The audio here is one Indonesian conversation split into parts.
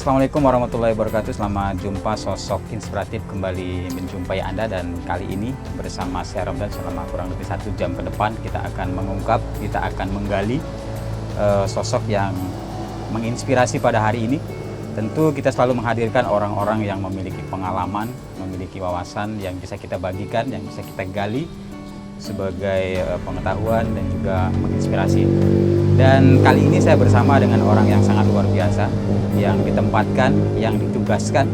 Assalamualaikum warahmatullahi wabarakatuh. Selamat jumpa, sosok inspiratif kembali menjumpai Anda, dan kali ini bersama saya Ramdan selama kurang lebih 1 jam ke depan kita akan mengungkap, kita akan menggali sosok yang menginspirasi pada hari ini. Tentu kita selalu menghadirkan orang-orang yang memiliki pengalaman, memiliki wawasan yang bisa kita bagikan, yang bisa kita gali sebagai pengetahuan dan juga menginspirasi. Dan kali ini saya bersama dengan orang yang sangat luar biasa, yang ditempatkan, yang ditugaskan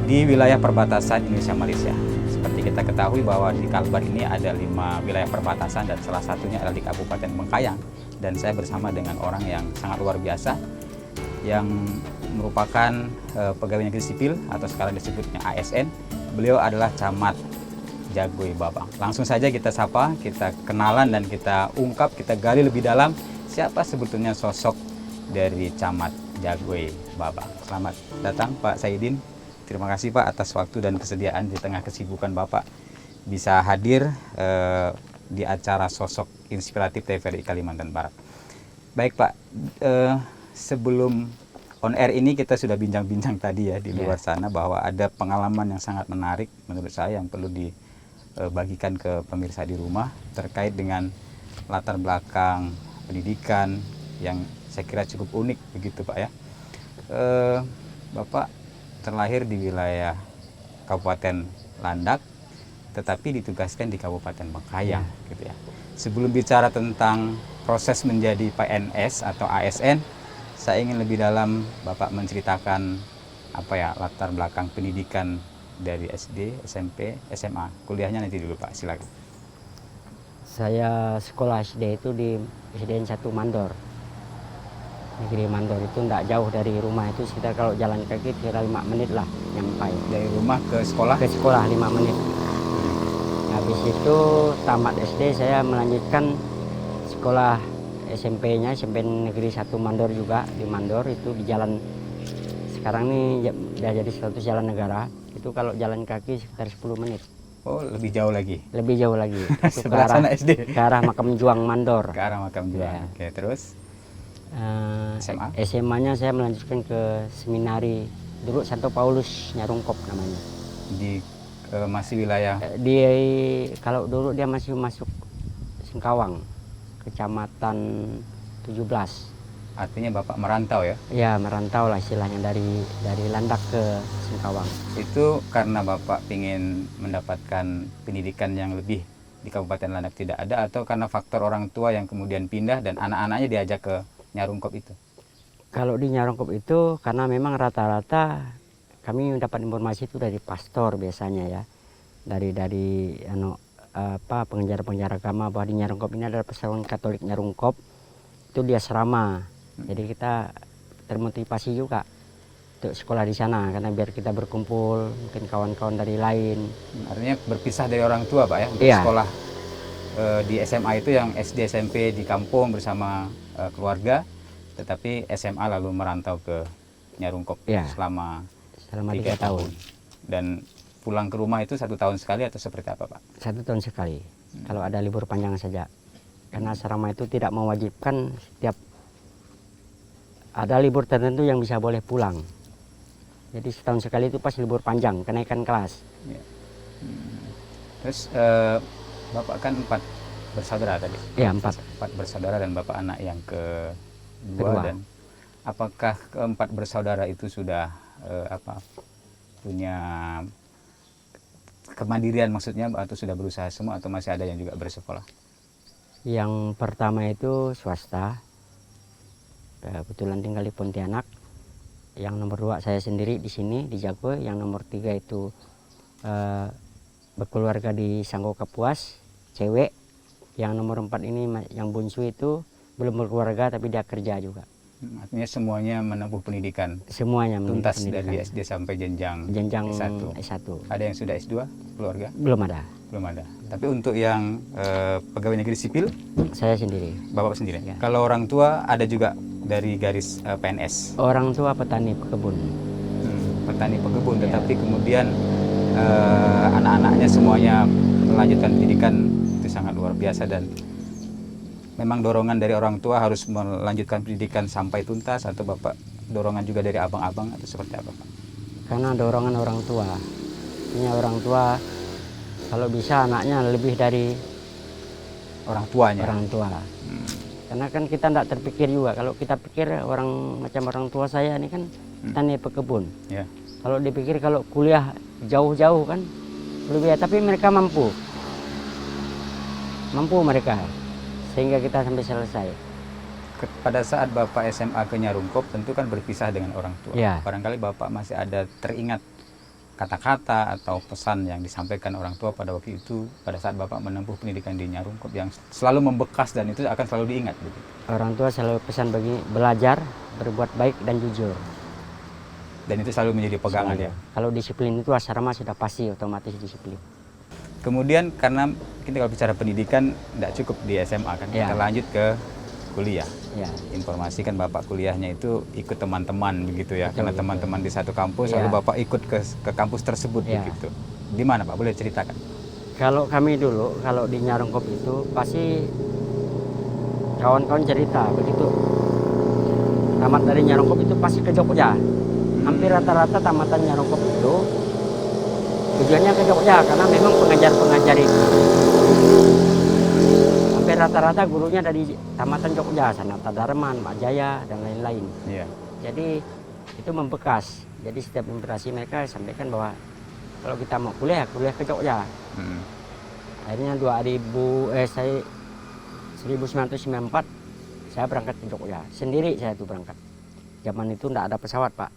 di wilayah perbatasan Indonesia-Malaysia. Seperti kita ketahui bahwa di Kalbar ini ada 5 wilayah perbatasan dan salah satunya adalah di Kabupaten Bengkayang. Dan saya bersama dengan orang yang sangat luar biasa, yang merupakan pegawai negeri sipil atau sekarang disebutnya ASN. Beliau adalah Camat Jagoy Babang. Langsung saja kita sapa, kita kenalan dan kita ungkap, kita gali lebih dalam siapa sebetulnya sosok dari Camat Jagoy Babang. Selamat datang Pak Saidin. Terima kasih Pak atas waktu dan kesediaan di tengah kesibukan Bapak bisa hadir di acara sosok inspiratif TVRI Kalimantan Barat. Baik Pak, sebelum on air ini kita sudah bincang-bincang tadi ya di luar sana bahwa ada pengalaman yang sangat menarik menurut saya yang perlu dibagikan ke pemirsa di rumah terkait dengan latar belakang pendidikan yang saya kira cukup unik begitu Pak ya. Bapak terlahir di wilayah Kabupaten Landak tetapi ditugaskan di Kabupaten Bengkayang gitu ya. Sebelum bicara tentang proses menjadi PNS atau ASN, saya ingin lebih dalam Bapak menceritakan apa ya latar belakang pendidikan dari SD, SMP, SMA. Kuliahnya nanti dulu Pak, silakan. Saya sekolah SD itu di SDN 1 Mandor. Negeri Mandor itu tidak jauh dari rumah, itu sekitar kalau jalan kaki kira 5 menit lah nyampai. Dari rumah ke sekolah? Ke sekolah 5 menit. Habis itu tamat SD saya melanjutkan sekolah SMP-nya, SMP Negeri 1 Mandor juga di Mandor, itu di jalan sekarang ini sudah jadi status jalan negara. Itu kalau jalan kaki sekitar 10 menit. Oh, lebih jauh lagi? Lebih jauh lagi. Sebelah sana SD? Ke arah Makam Juang Mandor. Ke arah Makam Juang, Ya. Oke, terus? SMA? SMA-nya saya melanjutkan ke seminari dulu Santo Paulus Nyarungkop namanya. Di masih wilayah? Kalau dulu dia masih masuk Singkawang, Kecamatan 17. Artinya Bapak merantau ya? Ya, merantau lah istilahnya dari Landak ke Singkawang. Itu karena Bapak ingin mendapatkan pendidikan yang lebih di Kabupaten Landak tidak ada, atau karena faktor orang tua yang kemudian pindah dan anak-anaknya diajak ke Nyarungkop itu? Kalau di Nyarungkop itu karena memang rata-rata kami mendapat informasi itu dari pastor biasanya ya. Dari pengajar-pengajar agama bahwa di Nyarungkop ini adalah persatuan Katolik Nyarungkop. Itu dia asrama. Jadi kita termotivasi juga untuk sekolah di sana karena biar kita berkumpul mungkin kawan-kawan dari lain. Artinya berpisah dari orang tua Pak ya untuk sekolah di SMA itu yang SD SMP di kampung bersama keluarga, tetapi SMA lalu merantau ke Nyarungkop selama 3 tahun. Dan pulang ke rumah itu 1 tahun sekali atau seperti apa Pak? 1 tahun sekali. Kalau ada libur panjang saja. Karena asrama itu tidak mewajibkan setiap ada libur tertentu yang bisa boleh pulang. Jadi setahun sekali itu pas libur panjang, kenaikan kelas. Ya. Terus Bapak kan 4 bersaudara tadi? Iya, 4 bersaudara dan Bapak anak yang kedua. Dan apakah ke-4 bersaudara itu sudah punya kemandirian maksudnya, atau sudah berusaha semua, atau masih ada yang juga bersekolah? Yang pertama itu swasta, kebetulan tinggal di Pontianak. Yang nomor 2 saya sendiri di sini di Jagoy. Yang nomor 3 itu berkeluarga di Sangko Kapuas, cewek. Yang nomor 4 ini yang bungsu itu belum berkeluarga tapi dia kerja juga. Artinya semuanya menempuh pendidikan? Semuanya tuntas pendidikan. Dari SD sampai jenjang S1. Ada yang sudah S2 keluarga? Belum ada. Belum ada. Tapi untuk yang pegawai negeri sipil? Saya sendiri. Bapak sendiri? Ya. Kalau orang tua ada juga dari garis PNS? Orang tua petani pekebun. Petani pekebun, tetapi kemudian anak-anaknya semuanya melanjutkan pendidikan. Itu sangat luar biasa, dan memang dorongan dari orang tua harus melanjutkan pendidikan sampai tuntas, atau Bapak dorongan juga dari abang-abang atau seperti apa Pak? Karena dorongan orang tua. Punya orang tua kalau bisa anaknya lebih dari Orang tuanya. orang tua. Karena kan kita tidak terpikir juga. Kalau kita pikir orang macam orang tua saya ini kan petani pekebun. Ya. Kalau dipikir kalau kuliah jauh-jauh kan lebih, tapi mereka mampu mereka sehingga kita sampai selesai. Pada saat Bapak SMA ke Nyarungkop tentu kan berpisah dengan orang tua. Ya. Barangkali Bapak masih ada teringat kata-kata atau pesan yang disampaikan orang tua pada waktu itu pada saat Bapak menempuh pendidikan di Nyarungkop yang selalu membekas dan itu akan selalu diingat begitu. Orang tua selalu pesan bagi belajar, berbuat baik dan jujur. Dan itu selalu menjadi pegangan ya. Kalau disiplin itu asrama sudah pasti otomatis disiplin. Kemudian karena kita kalau bicara pendidikan tidak cukup di SMA kan, Ya. kita lanjut ke kuliah. Ya. Informasi kan Bapak kuliahnya itu ikut teman-teman begitu ya, Betul, karena betul. teman-teman di satu kampus, Ya. lalu Bapak ikut ke kampus tersebut Ya. begitu. Di mana Pak? Boleh ceritakan? Kalau kami dulu, kalau di Nyarungkop itu pasti kawan-kawan cerita begitu. Tamat dari Nyarungkop itu pasti ke Jogja. Hampir rata-rata tamatan Nyarungkop itu tujuannya ke Jogja karena memang pengajar-pengajar itu hampir rata-rata gurunya dari tamatan Jogja, Sanata Darman, Pak Jaya dan lain-lain. Iya. Jadi itu membekas. Jadi setiap impresi mereka sampaikan bahwa kalau kita mau kuliah ke Jogja. Hmm. Akhirnya 1994 saya berangkat ke Jogja. Sendiri saya tuh berangkat. Zaman itu enggak ada pesawat, Pak.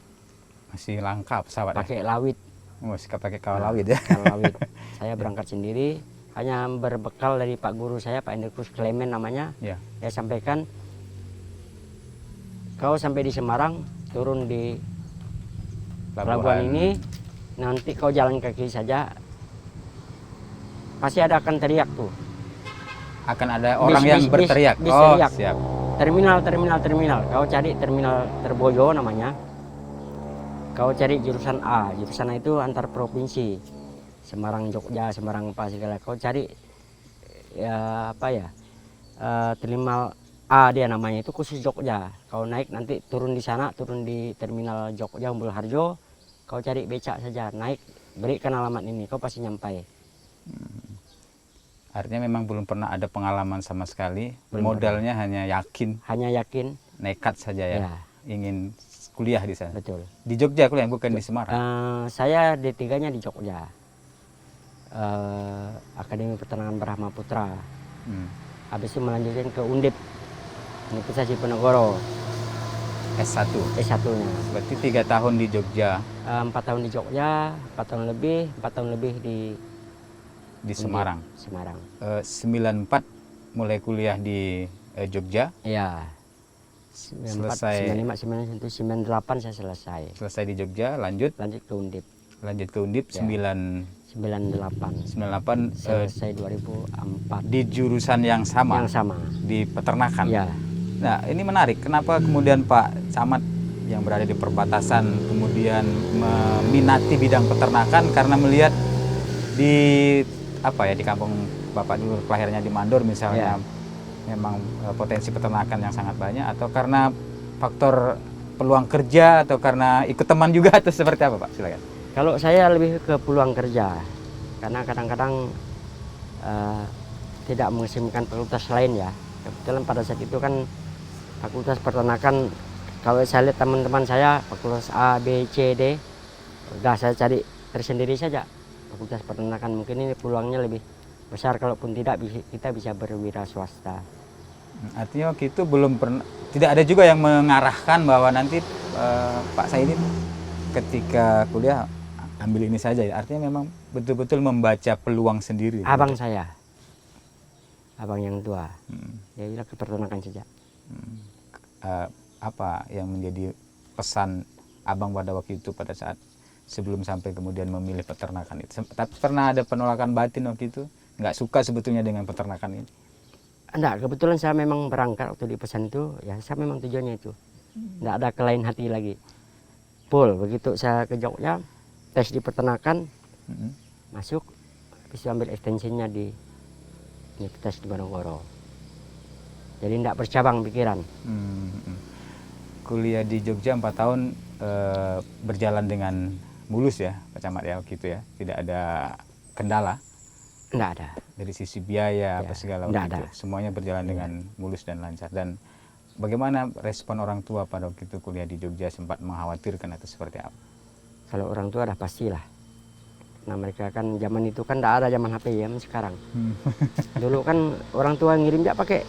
Masih langka pesawat ya? Pakai lawit. Masih pakai kawal lawit ya? Kawal lawit. Saya berangkat sendiri, hanya berbekal dari Pak Guru saya, Pak Enderkus Klemen namanya. Iya. Saya sampaikan, kau sampai di Semarang, turun di pelabuhan ini, nanti kau jalan kaki saja, pasti ada akan teriak tuh. Akan ada orang yang berteriak. Bis Oh, teriak. siap. Terminal. Kau cari terminal Terboyo namanya. Kau cari jurusan A. Jurusan A itu antar provinsi. Semarang, Jogja, Semarang apa segala. Kau cari ya apa ya? Terminal A dia namanya itu khusus Jogja. Kau naik nanti turun di sana, turun di terminal Jogja Umbul Harjo. Kau cari becak saja, naik berikan alamat ini, kau pasti nyampai. Artinya memang belum pernah ada pengalaman sama sekali. Belum Modalnya hanya yakin, Hanya yakin, nekat saja ya. ya Ingin kuliah di sana. betul. Di Jogja kuliah, bukan di Semarang. Saya D3-nya di Jogja. Akademi Peternakan Brahma Putra. Habis itu melanjutkan ke Undip, Universitas Diponegoro, S1. S1-nya. Berarti 3 tahun di Jogja, 4 tahun di Jogja, 4 tahun lebih di di Undip, Semarang. Semarang. 94 mulai kuliah di Jogja, Iya. Selesai. 95, 98 saya selesai. selesai di Jogja, lanjut Lanjut ke Undip, ke Undip, Ya. 98 98. Selesai 2004. di jurusan yang sama, Yang sama. di peternakan. Iya. Nah, ini menarik. Kenapa kemudian Pak Camat yang berada di perbatasan kemudian meminati bidang peternakan karena melihat di di kampung Bapak dulu kelahirannya di Mandor misalnya, memang potensi peternakan yang sangat banyak, atau karena faktor peluang kerja, atau karena ikut teman juga, atau seperti apa Pak? Silakan. Kalau saya lebih ke peluang kerja, karena kadang-kadang tidak mengesampingkan fakultas lain ya. Kebetulan pada saat itu kan fakultas peternakan, kalau saya lihat teman-teman saya fakultas A, B, C, D, udah saya cari tersendiri saja. Fakultas peternakan mungkin ini peluangnya lebih besar, kalaupun tidak kita bisa berwira swasta. Artinya waktu itu belum pernah, tidak ada juga yang mengarahkan bahwa nanti Pak Saidin ketika kuliah ambil ini saja. Artinya memang betul-betul membaca peluang sendiri. Abang saya, abang yang tua, dia bilang ke peternakan saja. Apa yang menjadi pesan abang pada waktu itu pada saat sebelum sampai kemudian memilih peternakan itu? Tapi pernah ada penolakan batin waktu itu? Nggak suka sebetulnya dengan peternakan ini? Enggak, kebetulan saya memang berangkat waktu di pesan itu, ya saya memang tujuannya itu. Enggak ada kelain hati lagi. Full, begitu saya ke Jogja, tes di peternakan, masuk, habis itu ambil ekstensinya di Universitas Diponegoro. Jadi enggak bercabang pikiran. kuliah di Jogja 4 tahun berjalan dengan mulus ya Pak Camat ya gitu ya, tidak ada kendala Nggak ada. dari sisi biaya Ya, apa segala nggak gitu, ada. semuanya berjalan dengan mulus dan lancar. Dan bagaimana respon orang tua pada waktu itu kuliah di Jogja, sempat mengkhawatirkan atau seperti apa? Kalau orang tua dah pastilah. Nah mereka kan zaman itu kan nggak ada zaman HP ya sekarang. Dulu kan orang tua ngirim dia pakai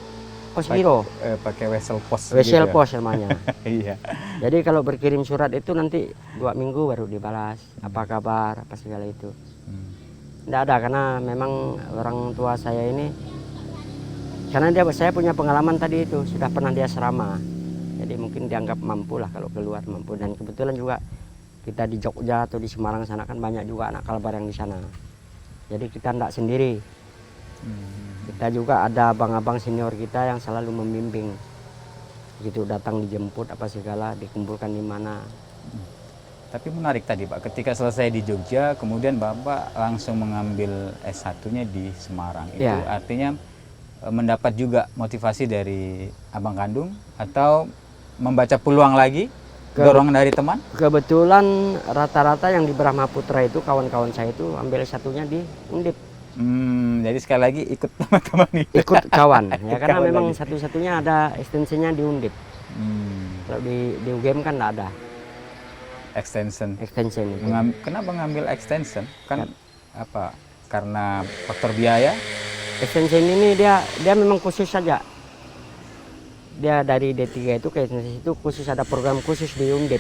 pos giro, Pakai wesel pos wesel gitu ya? pos namanya. Iya. Jadi kalau berkirim surat itu nanti 2 minggu baru dibalas. Apa kabar, apa segala itu. Nggak ada karena memang orang tua saya ini, karena saya punya pengalaman tadi itu, sudah pernah dia asrama. Jadi mungkin dianggap mampu lah kalau keluar mampu. Dan kebetulan juga kita di Jogja atau di Semarang sana kan banyak juga anak Kalbar yang di sana. Jadi kita enggak sendiri. Kita juga ada abang-abang senior kita yang selalu membimbing. Gitu datang dijemput apa segala, dikumpulkan di mana. Tapi menarik tadi Pak, ketika selesai di Jogja, kemudian Bapak langsung mengambil S1-nya di Semarang. Itu Ya. artinya mendapat juga motivasi dari abang kandung atau membaca peluang lagi, dorongan dari teman? Kebetulan rata-rata yang di Brahma Putra itu kawan-kawan saya itu ambil S1-nya di Undip. Jadi sekali lagi ikut teman-teman itu. Ikut kawan ya karena Kawan memang lagi. satu-satunya ada ekstensinya di Undip. Kalau di UGM kan enggak ada Extension. extension itu. Kenapa ngambil extension? Kan apa? Karena faktor biaya? Extension ini dia memang khusus saja. Dia dari D3 itu ke extension itu khusus, ada program khusus di Undip.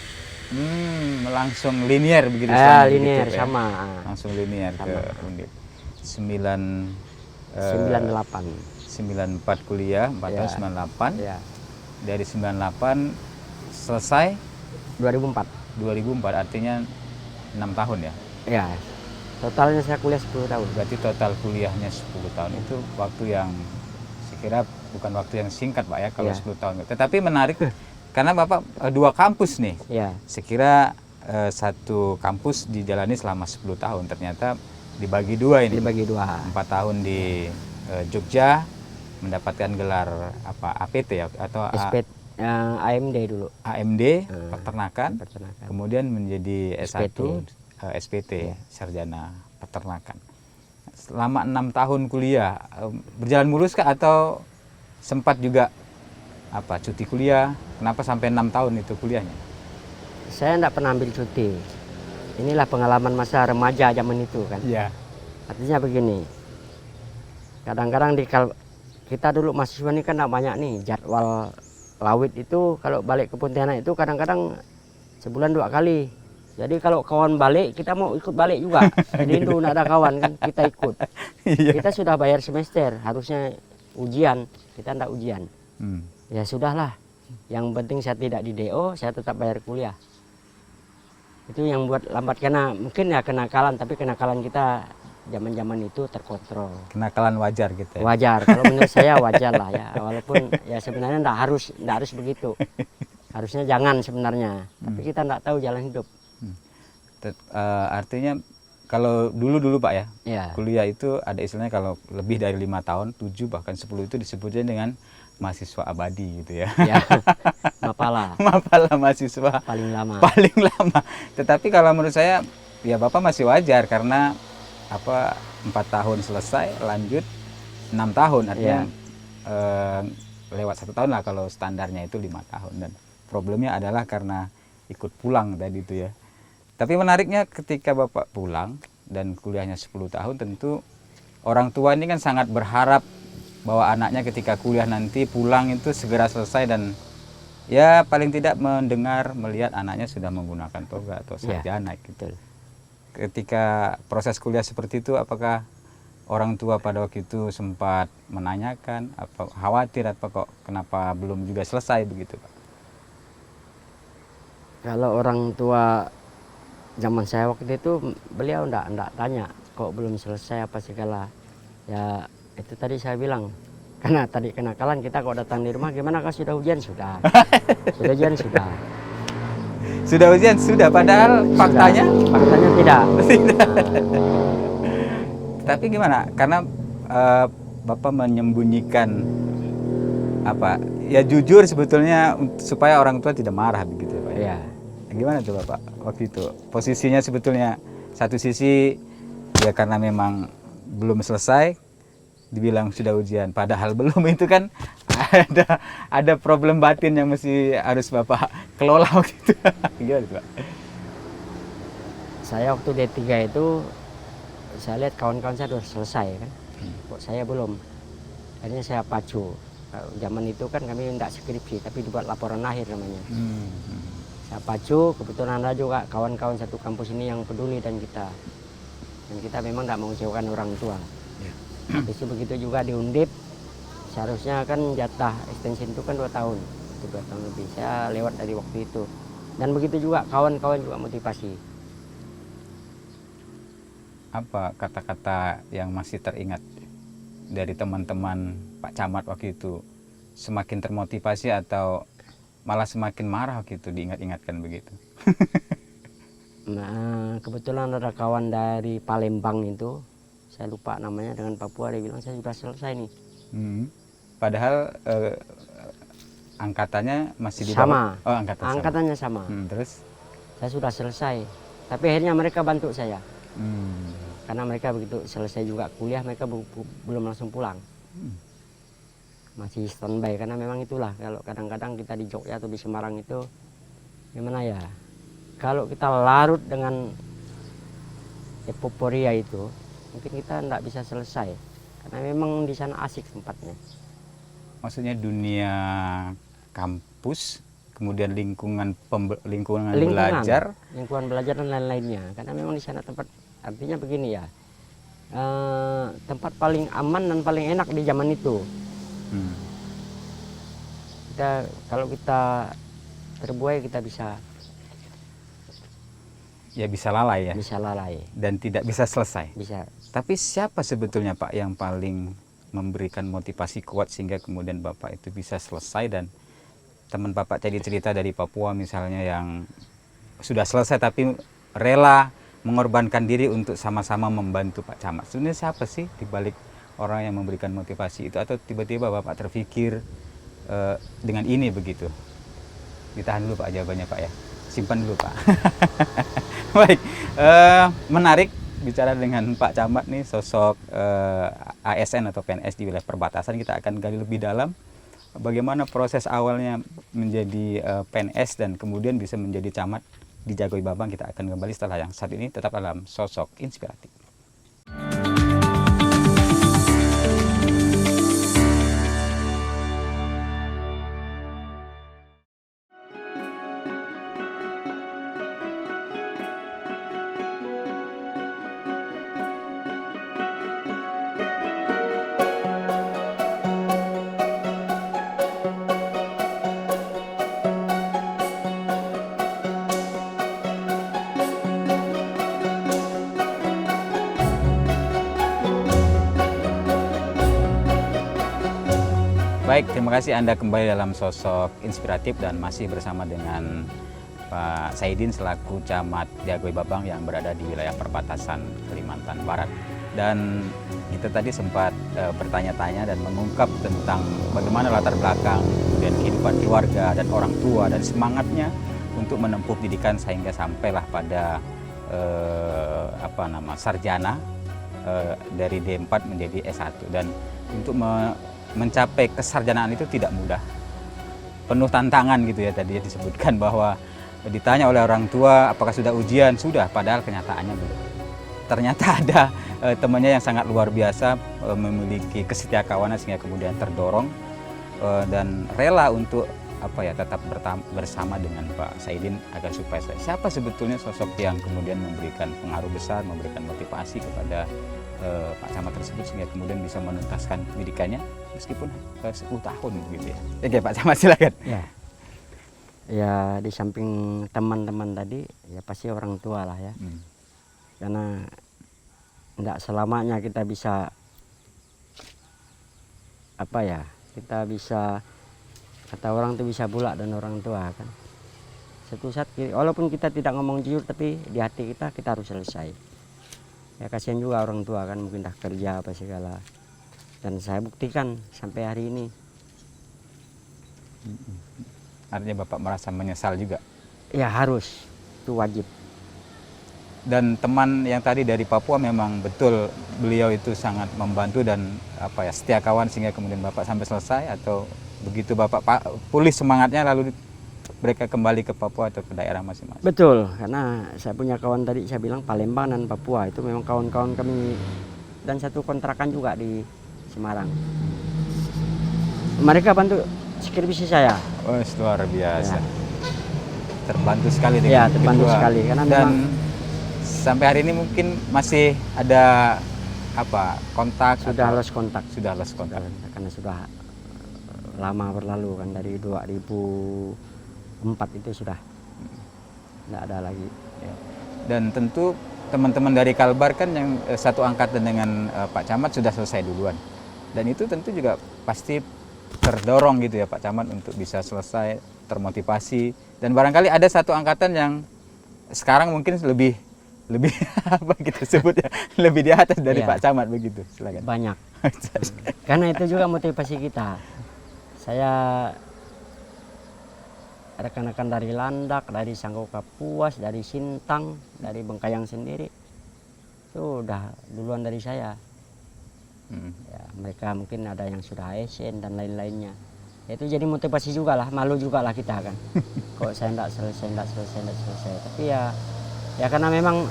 Langsung linear begitu Linear gitu, ya? sama. Langsung linear ke Undip. 98. 94 kuliah, 4 tahun 98. Ya. Dari 98 selesai 2004. 2004, artinya 6 tahun ya. Ya. Totalnya saya kuliah 10 tahun. Berarti total kuliahnya 10 tahun. Itu waktu yang saya kira bukan waktu yang singkat Pak ya kalau Ya. 10 tahun. Tetapi menarik karena Bapak 2 kampus nih. Ya. Saya kira satu kampus dijalani selama 10 tahun. Ternyata dibagi 2 ini. Dibagi 2. 4 tahun di Jogja mendapatkan gelar apa APT ya atau AMD dulu. AMD peternakan. Peternakan. Kemudian menjadi S1 SPT. SPT sarjana peternakan. Selama 6 tahun kuliah berjalan mulus kah atau sempat juga apa cuti kuliah? Kenapa sampai 6 tahun itu kuliahnya? Saya enggak pernah ambil cuti. Inilah pengalaman masa remaja zaman itu kan. Iya. Artinya begini. Kadang-kadang kita dulu mahasiswa ini kan enggak banyak nih jadwal lawit itu. Kalau balik ke Pontianak itu kadang-kadang sebulan 2 kali. Jadi kalau kawan balik kita mau ikut balik juga. Jadi itu enggak ada kawan kan kita ikut. Iya. Kita sudah bayar semester, harusnya ujian, kita enggak ujian. Ya sudahlah. Yang penting saya tidak di DO, saya tetap bayar kuliah. Itu yang buat lambat karena mungkin ya kenakalan, tapi kenakalan kita zaman-zaman itu terkontrol. Kenakalan wajar gitu ya. Wajar, kalau menurut saya wajar lah ya. Walaupun ya sebenarnya enggak harus begitu. Harusnya jangan sebenarnya. Tapi kita enggak tahu jalan hidup. Artinya kalau dulu Pak ya, Ya. kuliah itu ada istilahnya kalau lebih dari 5 tahun, 7 bahkan 10 itu disebutnya dengan mahasiswa abadi gitu ya. Ya. Mapala Mapala mahasiswa paling lama. paling lama. Tetapi kalau menurut saya ya Bapak masih wajar karena apa 4 tahun selesai lanjut 6 tahun artinya lewat 1 tahun lah kalau standarnya itu 5 tahun. Dan problemnya adalah karena ikut pulang tadi itu ya. Tapi menariknya ketika Bapak pulang dan kuliahnya 10 tahun tentu orang tua ini kan sangat berharap bahwa anaknya ketika kuliah nanti pulang itu segera selesai dan ya paling tidak melihat anaknya sudah menggunakan toga atau sarjana gitu. Ketika proses kuliah seperti itu apakah orang tua pada waktu itu sempat menanyakan apa khawatir apa kok kenapa belum juga selesai begitu Pak? Kalau orang tua zaman saya waktu itu beliau enggak tanya kok belum selesai apa segala. Ya itu tadi saya bilang karena tadi kenakalan kita kok datang di rumah gimana kau sudah ujian sudah. Sudah ujian sudah. Sudah ujian sudah padahal faktanya tidak. Tapi gimana? Karena Bapak menyembunyikan apa ya jujur sebetulnya supaya orang tua tidak marah begitu ya Pak. Ya. Gimana tuh Bapak waktu itu? Posisinya sebetulnya satu sisi ya karena memang belum selesai dibilang sudah ujian, padahal belum, itu kan ada problem batin yang mesti harus Bapak kelola waktu itu. Gimana tuh Pak? Saya waktu D3 itu saya lihat kawan-kawan saya sudah selesai kan. Kok saya belum. Akhirnya saya pacu. Kalau zaman itu kan kami tidak skripsi tapi dibuat laporan akhir namanya. Saya pacu, kebetulan ada juga kawan-kawan satu kampus ini yang peduli dan kita memang tidak mengecewakan orang tua. Habis itu begitu juga di Undip, seharusnya kan jatah extension itu kan 2 tahun, itu 2 tahun lebih. Saya lewat dari waktu itu. Dan begitu juga kawan-kawan juga motivasi. Apa kata-kata yang masih teringat dari teman-teman Pak Camat waktu itu? Semakin termotivasi atau malah semakin marah waktu itu diingat-ingatkan begitu? Nah, kebetulan ada kawan dari Palembang itu, saya lupa namanya, dengan Papua, dia bilang saya sudah selesai nih. Padahal angkatannya masih di Sama. bawah. Oh, Angkatannya sama. Terus? Saya sudah selesai. Tapi akhirnya mereka bantu saya. Karena mereka begitu selesai juga kuliah, mereka belum langsung pulang. Masih standby, karena memang itulah, kalau kadang-kadang kita di Jogja atau di Semarang itu, gimana ya, kalau kita larut dengan euforia itu, mungkin kita tidak bisa selesai. Karena memang di sana asik tempatnya. Maksudnya dunia kampus, kemudian lingkungan belajar. Lingkungan belajar dan lain-lainnya. Karena memang di sana tempat, artinya begini ya, tempat paling aman dan paling enak di zaman itu. Kalau kita terbuai, kita bisa lalai ya. Bisa lalai. Dan tidak bisa selesai. Bisa. Tapi siapa sebetulnya Pak yang paling memberikan motivasi kuat sehingga kemudian Bapak itu bisa selesai? Dan teman Bapak tadi cerita dari Papua misalnya yang sudah selesai tapi rela mengorbankan diri untuk sama-sama membantu Pak Camat. Sebenarnya siapa sih dibalik orang yang memberikan motivasi itu? Atau tiba-tiba Bapak terpikir dengan ini begitu? Ditahan dulu Pak jawabannya Pak ya. Simpan dulu Pak. Baik, menarik bicara dengan Pak Camat nih, sosok ASN atau PNS di wilayah perbatasan. Kita akan gali lebih dalam bagaimana proses awalnya menjadi PNS dan kemudian bisa menjadi camat di Jagoi Babang. Kita akan kembali setelah yang satu ini, tetap dalam Sosok Inspiratif. Baik, terima kasih Anda kembali dalam Sosok Inspiratif dan masih bersama dengan Pak Saidin selaku Camat Jagoi Babang yang berada di wilayah perbatasan Kalimantan Barat. Dan kita tadi sempat bertanya-tanya dan mengungkap tentang bagaimana latar belakang dan kehidupan keluarga dan orang tua dan semangatnya untuk menempuh pendidikan sehingga sampailah pada sarjana dari D4 menjadi S1. Dan untuk mencapai kesarjanaan itu tidak mudah, penuh tantangan gitu ya. Tadi disebutkan bahwa ditanya oleh orang tua apakah sudah ujian, sudah, padahal kenyataannya belum. Ternyata ada temannya yang sangat luar biasa, memiliki kesetiakawanan sehingga kemudian terdorong dan rela untuk tetap bersama dengan Pak Saidin agar supaya siapa sebetulnya sosok yang kemudian memberikan pengaruh besar, memberikan motivasi kepada Pak Camat tersebut sehingga kemudian bisa menuntaskan pendidikannya meskipun 10 tahun begitu ya. Oke Pak Camat, silakan. Ya di samping teman-teman tadi ya pasti orang tua lah ya. Karena tidak selamanya kita bisa kita bisa, kata orang tuh bisa bulak dan orang tua kan. Satu saat walaupun kita tidak ngomong jujur tapi di hati kita harus selesai. Ya kasihan juga orang tua kan, mungkin dah kerja apa segala. Dan saya buktikan sampai hari ini. Artinya Bapak merasa menyesal juga. Ya harus, itu wajib. Dan teman yang tadi dari Papua memang betul beliau itu sangat membantu dan apa ya, setia kawan sehingga kemudian Bapak sampai selesai, atau begitu Bapak pulih semangatnya lalu mereka kembali ke Papua atau ke daerah masing-masing. Betul, karena saya punya kawan tadi saya bilang Palembang dan Papua itu memang kawan-kawan kami, dan satu kontrakan juga di Semarang. Mereka bantu skripsi saya. Oh, luar biasa. Ya. Terbantu sekali Ya, dengan terbantu kedua. sekali karena Dan memang sampai hari ini mungkin masih ada apa kontak? sudah atau- lost kontak. Sudah lost kontak. Karena sudah lama berlalu kan, dari 2004 itu sudah tidak ada lagi. Ya. Dan tentu teman-teman dari Kalbar kan yang satu angkatan dengan Pak Camat sudah selesai duluan. Dan itu tentu juga pasti terdorong gitu ya Pak Camat untuk bisa selesai, termotivasi. Dan barangkali ada satu angkatan yang sekarang mungkin lebih apa kita sebut ya, lebih di atas dari Iya. Pak Camat begitu. Silakan. Banyak. Karena itu juga motivasi kita. Saya rekan-rekan dari Landak, dari Sangko Kapuas, dari Sintang, dari Bengkayang sendiri itu udah duluan dari saya. Ya, mereka mungkin ada yang sudah ASN dan lain-lainnya. Itu jadi motivasi juga lah, malu juga lah kita kan. Kok saya enggak selesai. Tapi ya karena memang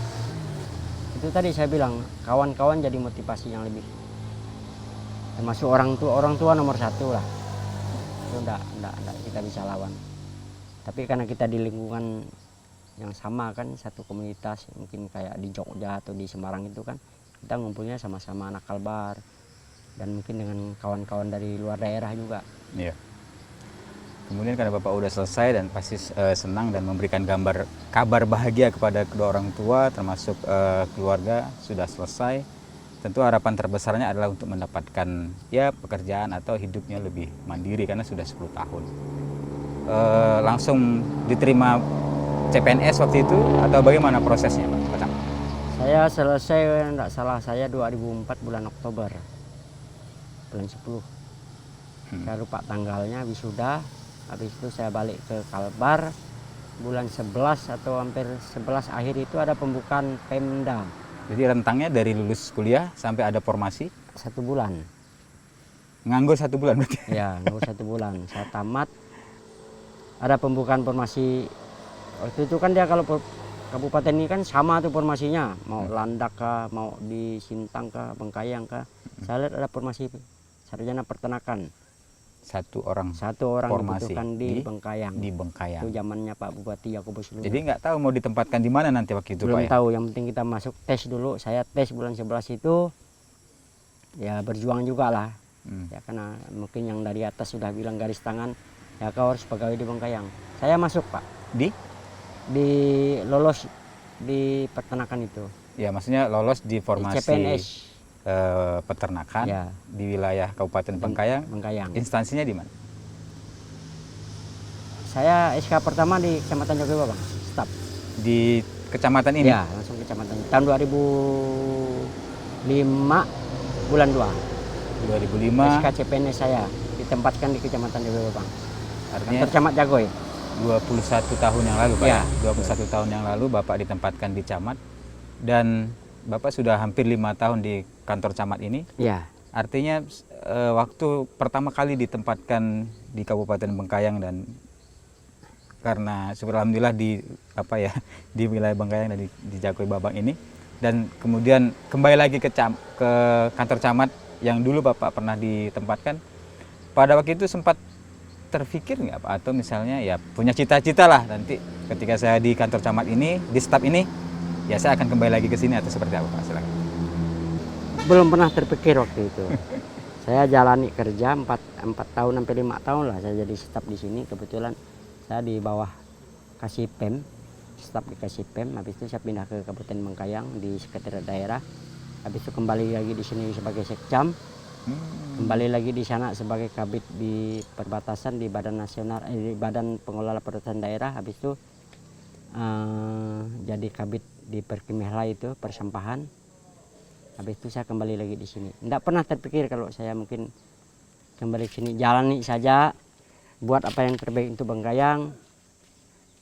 itu tadi saya bilang kawan-kawan jadi motivasi yang lebih. Termasuk orang tua nomor satu lah. Itu enggak kita bisa lawan. Tapi karena kita di lingkungan yang sama kan, satu komunitas, mungkin kayak di Jogja atau di Semarang itu kan, kita ngumpulnya sama-sama anak Kalbar dan mungkin dengan kawan-kawan dari luar daerah juga. Iya. Kemudian karena Bapak udah selesai dan pasti senang dan memberikan kabar bahagia kepada kedua orang tua termasuk keluarga sudah selesai. Tentu harapan terbesarnya adalah untuk mendapatkan ya pekerjaan atau hidupnya lebih mandiri karena sudah 10 tahun. Langsung diterima CPNS waktu itu atau bagaimana prosesnya Pak Camat? Saya selesai, enggak salah saya 2004 bulan Oktober, bulan 10. Saya lupa tanggalnya, wisuda. Habis itu saya balik ke Kalbar bulan 11 atau hampir 11 akhir itu ada pembukaan Pemda. Jadi rentangnya dari lulus kuliah sampai ada formasi? 1 bulan. Nganggur 1 bulan berarti? Ya, nganggur 1 bulan. Saya tamat, ada pembukaan formasi. Waktu itu kan dia kalau kabupaten ini kan sama tuh formasinya, mau Landak kah, mau di Sintang kah, Bengkayang kah. Saya lihat ada formasi sarjana peternakan. Satu orang formasi dibutuhkan di Bengkayang. Di Bengkayang. Itu zamannya Pak Bupati Yakobus Luna. Jadi nggak tahu mau ditempatkan di mana nanti waktu itu Belum Pak ya? tahu, yang penting kita masuk tes dulu. Saya tes bulan 11 itu, ya berjuang juga lah. Ya karena mungkin yang dari atas sudah bilang garis tangan, ya kau harus pegawai di Bengkayang. Saya masuk Pak. Di lolos di peternakan itu. Ya maksudnya lolos di formasi CPNS. Peternakan Ya. di wilayah Kabupaten Bengkayang. Bengkayang. Instansinya di mana? Saya SK pertama di Kecamatan Jogoibab, Bang. Staf. Di kecamatan ini? Ya, langsung kecamatan. Tahun 2005 bulan 2. 2005. SK CPNS saya ditempatkan di Kecamatan Jogoibab, Bang. Artinya Kantor Camat Jagoy. 21 tahun yang lalu Pak Ya. 21 tahun yang lalu Bapak ditempatkan di Camat dan Bapak sudah hampir 5 tahun di kantor Camat ini. Ya. Artinya waktu pertama kali ditempatkan di Kabupaten Bengkayang dan karena alhamdulillah di di wilayah Bengkayang dan di Jagoy Babang ini, dan kemudian kembali lagi ke kantor Camat yang dulu Bapak pernah ditempatkan. Pada waktu itu sempat terpikir nggak Pak, atau misalnya ya punya cita-cita lah nanti ketika saya di kantor Camat ini, di staf ini, ya saya akan kembali lagi ke sini atau seperti apa Pak? Silakan. Belum pernah terpikir waktu itu. Saya jalani kerja 4 tahun sampai 5 tahun lah saya jadi staf di sini. Kebetulan saya di bawah Kasipem, staf di Kasipem. Habis itu saya pindah ke Kabupaten Bengkayang di sekretariat daerah. Habis itu kembali lagi di sini sebagai sekcam. Kembali lagi di sana sebagai kabid di perbatasan di Badan Nasional, di Badan Pengelola Perbatasan Daerah. Habis itu jadi kabid di Perkimehla itu persampahan. Habis itu saya kembali lagi di sini. Tidak pernah terpikir kalau saya mungkin kembali ke sini, jalani saja buat apa yang terbaik untuk Bengkayang,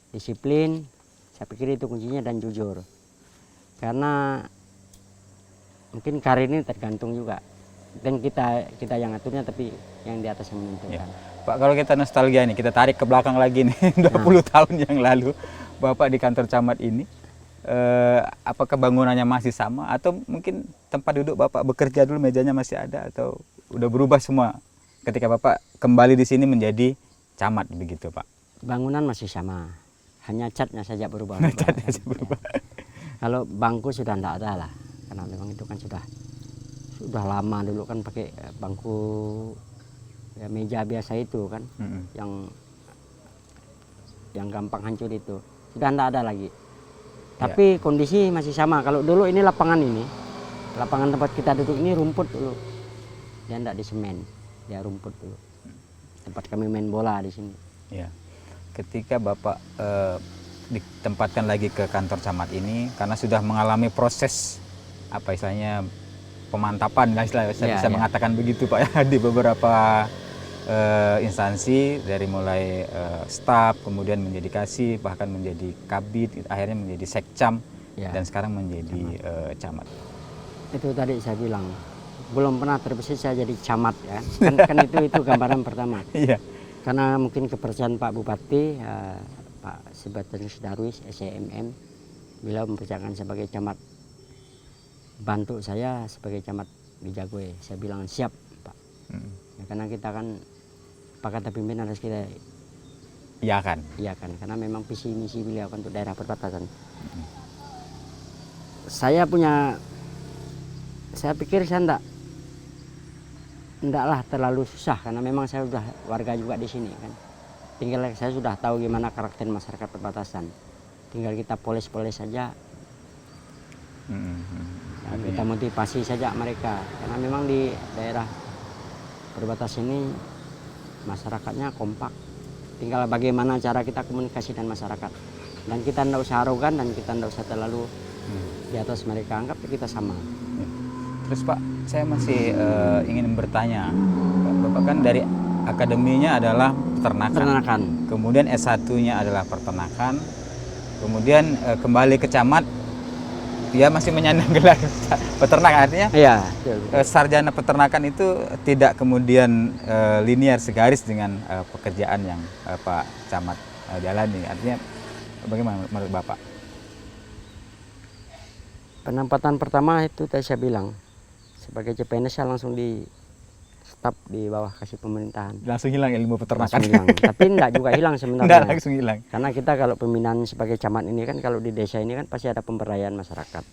disiplin, saya pikir itu kuncinya, dan jujur. Karena mungkin karir ini tergantung juga, dan kita yang aturnya, tapi yang di atas yang menentukan. Pak, kalau kita nostalgia nih, kita tarik ke belakang lagi nih, 20 tahun yang lalu Bapak di kantor camat ini, apakah bangunannya masih sama atau mungkin tempat duduk Bapak bekerja dulu mejanya masih ada atau udah berubah semua ketika Bapak kembali di sini menjadi camat begitu, Pak? Bangunan masih sama, hanya catnya saja berubah. Catnya saja berubah. Kalau bangku sudah tidak ada lah, karena memang itu kan sudah lama. Dulu kan pakai bangku ya, meja biasa itu kan, yang gampang hancur itu sudah tidak ada lagi. Tapi kondisi masih sama. Kalau dulu ini lapangan tempat kita duduk ini rumput dulu, dia tidak di semen, dia rumput dulu. Tempat kami main bola di sini. Ya. Ketika Bapak ditempatkan lagi ke kantor camat ini, karena sudah mengalami proses apa istilahnya pemantapan, saya bisa mengatakan begitu Pak ya, di beberapa instansi, dari mulai staf, kemudian menjadi kasih, bahkan menjadi kabid, akhirnya menjadi sekcam, dan sekarang menjadi camat. Itu tadi saya bilang belum pernah terbesit saya jadi camat ya, kan itu gambaran pertama. Iya. Karena mungkin kepercayaan Pak Bupati, Pak Sebastianus Darwis, SCMM, beliau mempercayakan sebagai camat, bantu saya sebagai camat Bijagwe. Saya bilang siap Pak, ya, karena kita kan Pak kata pimpinan harus kita iya kan, karena memang visi misi beliau kan untuk daerah perbatasan. Saya pikir saya ndaklah terlalu susah, karena memang saya sudah warga juga di sini kan. Tinggal saya sudah tahu gimana karakter masyarakat perbatasan. Tinggal kita poles-poles saja. Nah, kita motivasi saja mereka, karena memang di daerah perbatasan ini masyarakatnya kompak. Tinggal bagaimana cara kita komunikasi dengan masyarakat. Dan kita tidak usah arogan, dan kita tidak usah terlalu di atas mereka, anggap kita sama. Terus Pak, saya masih ingin bertanya, Bapak kan dari akademinya adalah peternakan. Kemudian S1-nya adalah peternakan. Kemudian kembali ke camat, dia masih menyandang gelar peternak, artinya sarjana peternakan itu tidak kemudian linear segaris dengan pekerjaan yang Pak Camat jalani. Artinya bagaimana menurut Bapak? Penempatan pertama itu tadi saya bilang, sebagai CPNS saya langsung di staf di bawah kasih pemerintahan. Langsung hilang ilmu peternakan. Langsung hilang. Tapi enggak juga hilang sebenarnya. Enggak langsung hilang. Karena kita kalau pembinaan sebagai camat ini kan, kalau di desa ini kan pasti ada pemberdayaan masyarakat.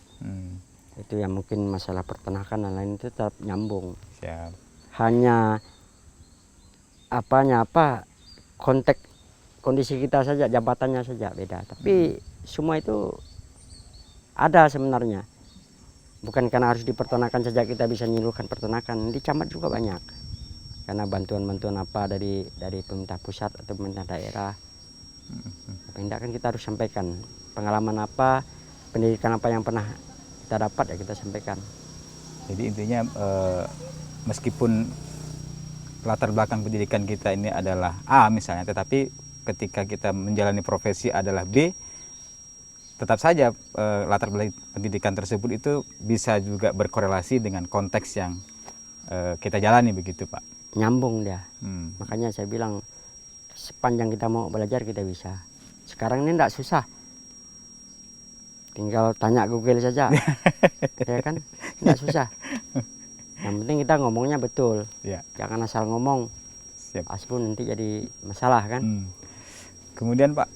Itu yang mungkin masalah peternakan dan lain itu tetap nyambung. Siap. Hanya konteks kondisi kita saja, jabatannya saja beda. Tapi semua itu ada sebenarnya. Bukan karena harus di peternakan saja kita bisa menyuluhkan peternakan, di camat juga banyak. Karena bantuan-bantuan apa dari pemerintah pusat atau pemerintah daerah. Tidak kan kita harus sampaikan pengalaman apa, pendidikan apa yang pernah kita dapat, ya kita sampaikan. Jadi intinya meskipun latar belakang pendidikan kita ini adalah A misalnya, tetapi ketika kita menjalani profesi adalah B, tetap saja latar belakang pendidikan tersebut itu bisa juga berkorelasi dengan konteks yang kita jalani begitu Pak. Nyambung dia. Makanya saya bilang sepanjang kita mau belajar kita bisa. Sekarang ini tidak susah. Tinggal tanya Google saja. Ya kan? Tidak susah. Yang penting kita ngomongnya betul. Ya. Jangan asal ngomong. Siap. Aspun nanti jadi masalah kan. Kemudian Pak,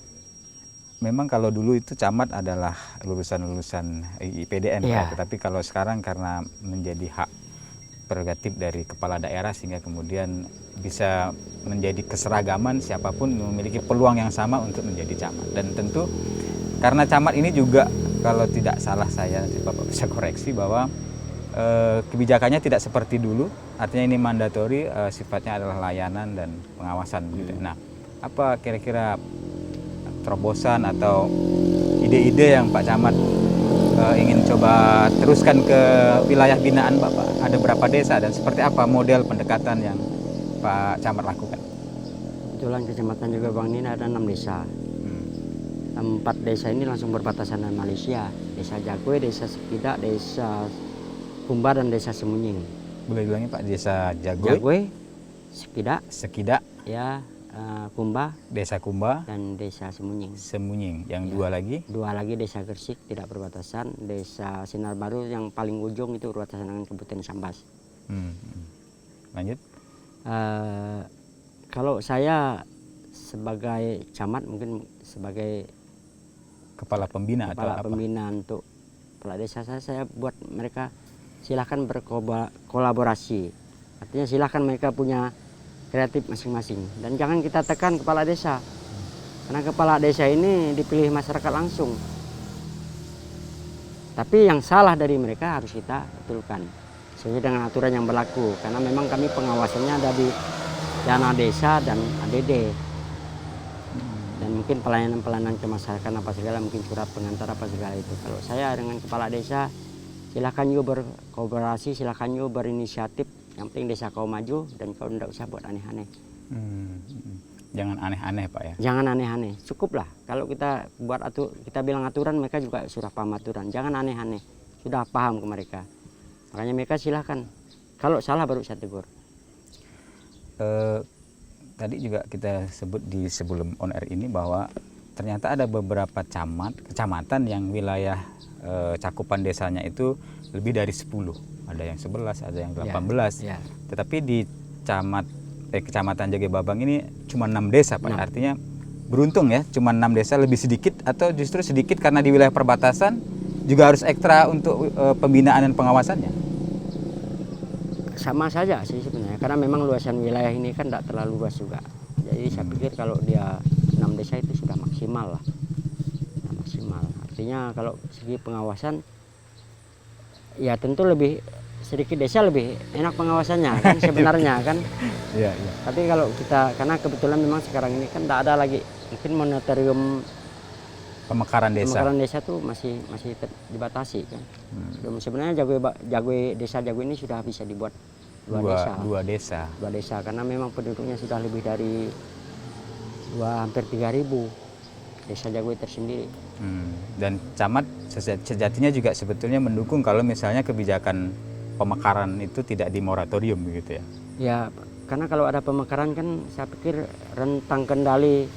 memang kalau dulu itu camat adalah lulusan IPDN, Pak. Tetapi kalau sekarang karena menjadi hak prerogatif dari kepala daerah, sehingga kemudian bisa menjadi keseragaman, siapapun memiliki peluang yang sama untuk menjadi camat. Dan tentu karena camat ini juga, kalau tidak salah saya, nanti Bapak bisa koreksi, bahwa kebijakannya tidak seperti dulu, artinya ini mandatori, sifatnya adalah layanan dan pengawasan. Gitu. Nah, apa kira-kira terobosan atau ide-ide yang Pak Camat ingin coba teruskan ke wilayah binaan Bapak? Ada berapa desa dan seperti apa model pendekatan yang Pak Camat lakukan? kebetulan Kecamatan Jagabang ini ada 6 desa. Hmm. 4 desa ini langsung berbatasan dengan Malaysia. Desa Jagwe, Desa Sekidak, Desa Kumba, dan Desa Semunying. Boleh bilangnya Pak, Desa Jagwe, Jagwe, Sekidak, Sekidak, ya, Kumba, Desa Kumba, dan Desa Semunying. Semunying. Yang Ya. dua lagi? 2 lagi Desa Gersik, tidak berbatasan. Desa Sinar Baru yang paling ujung itu berbatasan dengan Kabupaten Sambas. Lanjut. Kalau saya sebagai camat, mungkin sebagai Kepala pembina kepala atau apa? pembina untuk kepala desa, saya buat mereka silahkan berkolaborasi. Artinya silahkan mereka punya kreatif masing-masing. Dan jangan kita tekan kepala desa. Karena kepala desa ini dipilih masyarakat langsung. Tapi yang salah dari mereka harus kita betulkan sesuai dengan aturan yang berlaku. Karena memang kami pengawasannya ada di dana desa dan ADD. Dan mungkin pelayanan-pelayanan ke masyarakat apa segala, mungkin surat pengantar apa segala itu. Kalau saya dengan kepala desa, silakan juga berkolaborasi, silakan juga berinisiatif. Yang penting desa kau maju dan kau tidak usah buat aneh-aneh. Jangan aneh-aneh Pak ya. Jangan aneh-aneh, cukuplah. Kalau kita buat kita bilang aturan, mereka juga sudah paham aturan. Jangan aneh-aneh, sudah paham ke mereka. Makanya mereka silahkan. Kalau salah baru saya tegur. Tadi juga kita sebut di sebelum on air ini bahwa ternyata ada beberapa kecamatan yang wilayah cakupan desanya itu lebih dari 10. Ada yang 11, ada yang 18. Ya. Tetapi di Kecamatan Jagababang ini cuma 6 desa Pak. 6. Artinya beruntung ya, cuma 6 desa, lebih sedikit atau justru sedikit karena di wilayah perbatasan juga harus ekstra untuk pembinaan dan pengawasannya. Sama saja sih sebenarnya, karena memang luasan wilayah ini kan tidak terlalu luas juga. Jadi saya pikir kalau dia 6 desa itu sudah maksimal lah. Sudah maksimal. Artinya kalau segi pengawasan, ya tentu lebih sedikit desa lebih enak pengawasannya kan sebenarnya kan. Iya. Tapi kalau kita, karena kebetulan memang sekarang ini kan tidak ada lagi, mungkin moratorium Pemekaran desa tuh masih dibatasi kan. Dan sebenarnya desa Jagwe ini sudah bisa dibuat dua desa karena memang penduduknya sudah lebih dari hampir 3.000 desa Jagwe tersendiri. Dan camat sejatinya juga sebetulnya mendukung kalau misalnya kebijakan pemekaran itu tidak dimoratorium begitu ya. Ya, karena kalau ada pemekaran kan saya pikir rentang kendali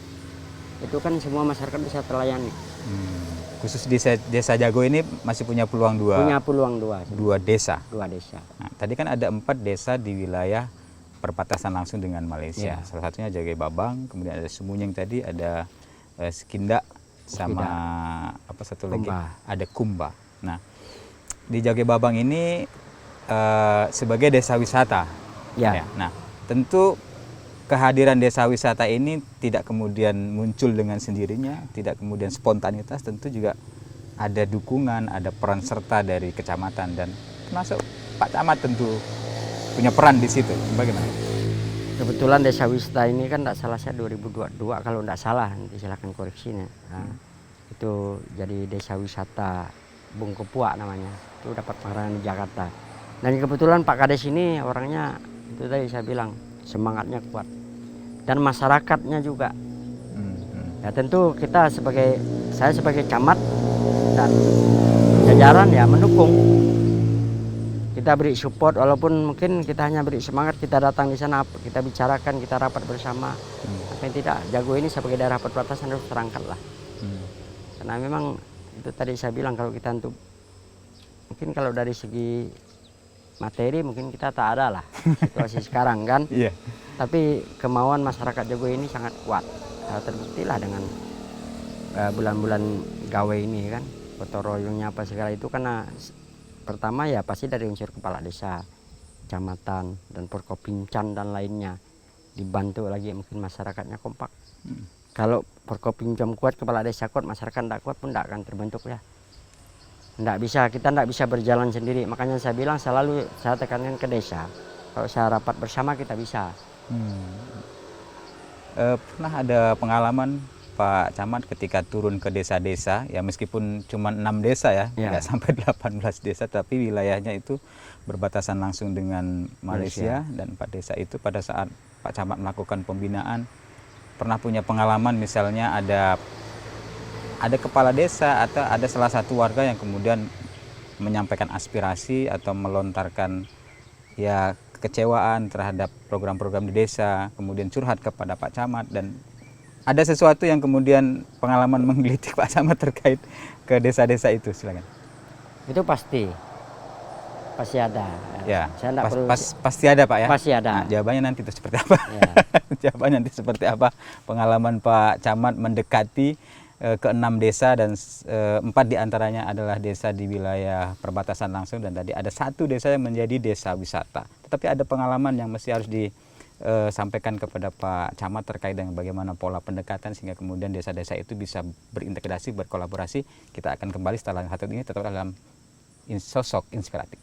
itu kan semua masyarakat bisa terlayani. Khusus di desa Jagwe ini masih punya peluang dua desa. Nah, tadi kan ada 4 desa di wilayah perbatasan langsung dengan Malaysia. Ya. Salah satunya Jagababang, kemudian ada Semunying tadi, ada Sekindak, sama apa satu lagi? Ada Kumba. Nah, di Jagababang ini sebagai desa wisata. Ya. Nah, tentu kehadiran desa wisata ini tidak kemudian muncul dengan sendirinya, tidak kemudian spontanitas, tentu juga ada dukungan, ada peran serta dari kecamatan dan termasuk Pak Camat tentu punya peran di situ. Bagaimana? Kebetulan desa wisata ini kan tidak salah saya 2022 kalau tidak salah, nanti silakan koreksinya. Nah, itu jadi desa wisata Bung Kepuak namanya. Itu dapat penghargaan di Jakarta. Dan kebetulan Pak Kades ini orangnya itu tadi saya bilang semangatnya kuat dan masyarakatnya juga. Ya tentu saya sebagai camat dan jajaran ya mendukung. Kita beri support walaupun mungkin kita hanya beri semangat, kita datang di sana, kita bicarakan, kita rapat bersama. Tapi tidak, Jagwe ini sebagai daerah perbatasan harus terangkat lah. Karena memang itu tadi saya bilang kalau kita untuk mungkin kalau dari segi materi mungkin kita tak ada lah situasi sekarang kan. Iya. Tapi kemauan masyarakat Jagwe ini sangat kuat. Terbuktilah dengan bulan-bulan gawe ini kan, gotong royongnya apa segala itu karena pertama ya pasti dari unsur kepala desa, kecamatan dan Porkopincan dan lainnya, dibantu lagi mungkin masyarakatnya kompak. Kalau Porkopincan kuat, kepala desa kuat, masyarakat tidak kuat pun tidak akan terbentuk ya. Kita tidak bisa berjalan sendiri. Makanya saya bilang selalu saya tekankan ke desa. Kalau saya rapat bersama kita bisa. Pernah ada pengalaman Pak Camat ketika turun ke desa-desa, ya meskipun cuma 6 desa ya, nggak sampai 18 desa, tapi wilayahnya itu berbatasan langsung dengan Malaysia. Dan 4 desa itu pada saat Pak Camat melakukan pembinaan, pernah punya pengalaman misalnya ada kepala desa atau ada salah satu warga yang kemudian menyampaikan aspirasi atau melontarkan ya kekecewaan terhadap program-program di desa, kemudian curhat kepada Pak Camat, dan ada sesuatu yang kemudian pengalaman menggelitik Pak Camat terkait ke desa-desa itu, silakan. Itu pasti ada. Ya, Saya enggak perlu pasti ada Pak ya. Pasti ada. Nah, jawabannya nanti itu seperti apa? Ya. Jawabannya nanti seperti apa? Pengalaman Pak Camat mendekati ke-6 desa dan 4 diantaranya adalah desa di wilayah perbatasan langsung, dan tadi ada 1 desa yang menjadi desa wisata. Tetapi ada pengalaman yang mesti harus disampaikan kepada Pak Camat terkait dengan bagaimana pola pendekatan sehingga kemudian desa-desa itu bisa berintegrasi, berkolaborasi. Kita akan kembali setelah satu ini tetap dalam sosok inspiratif.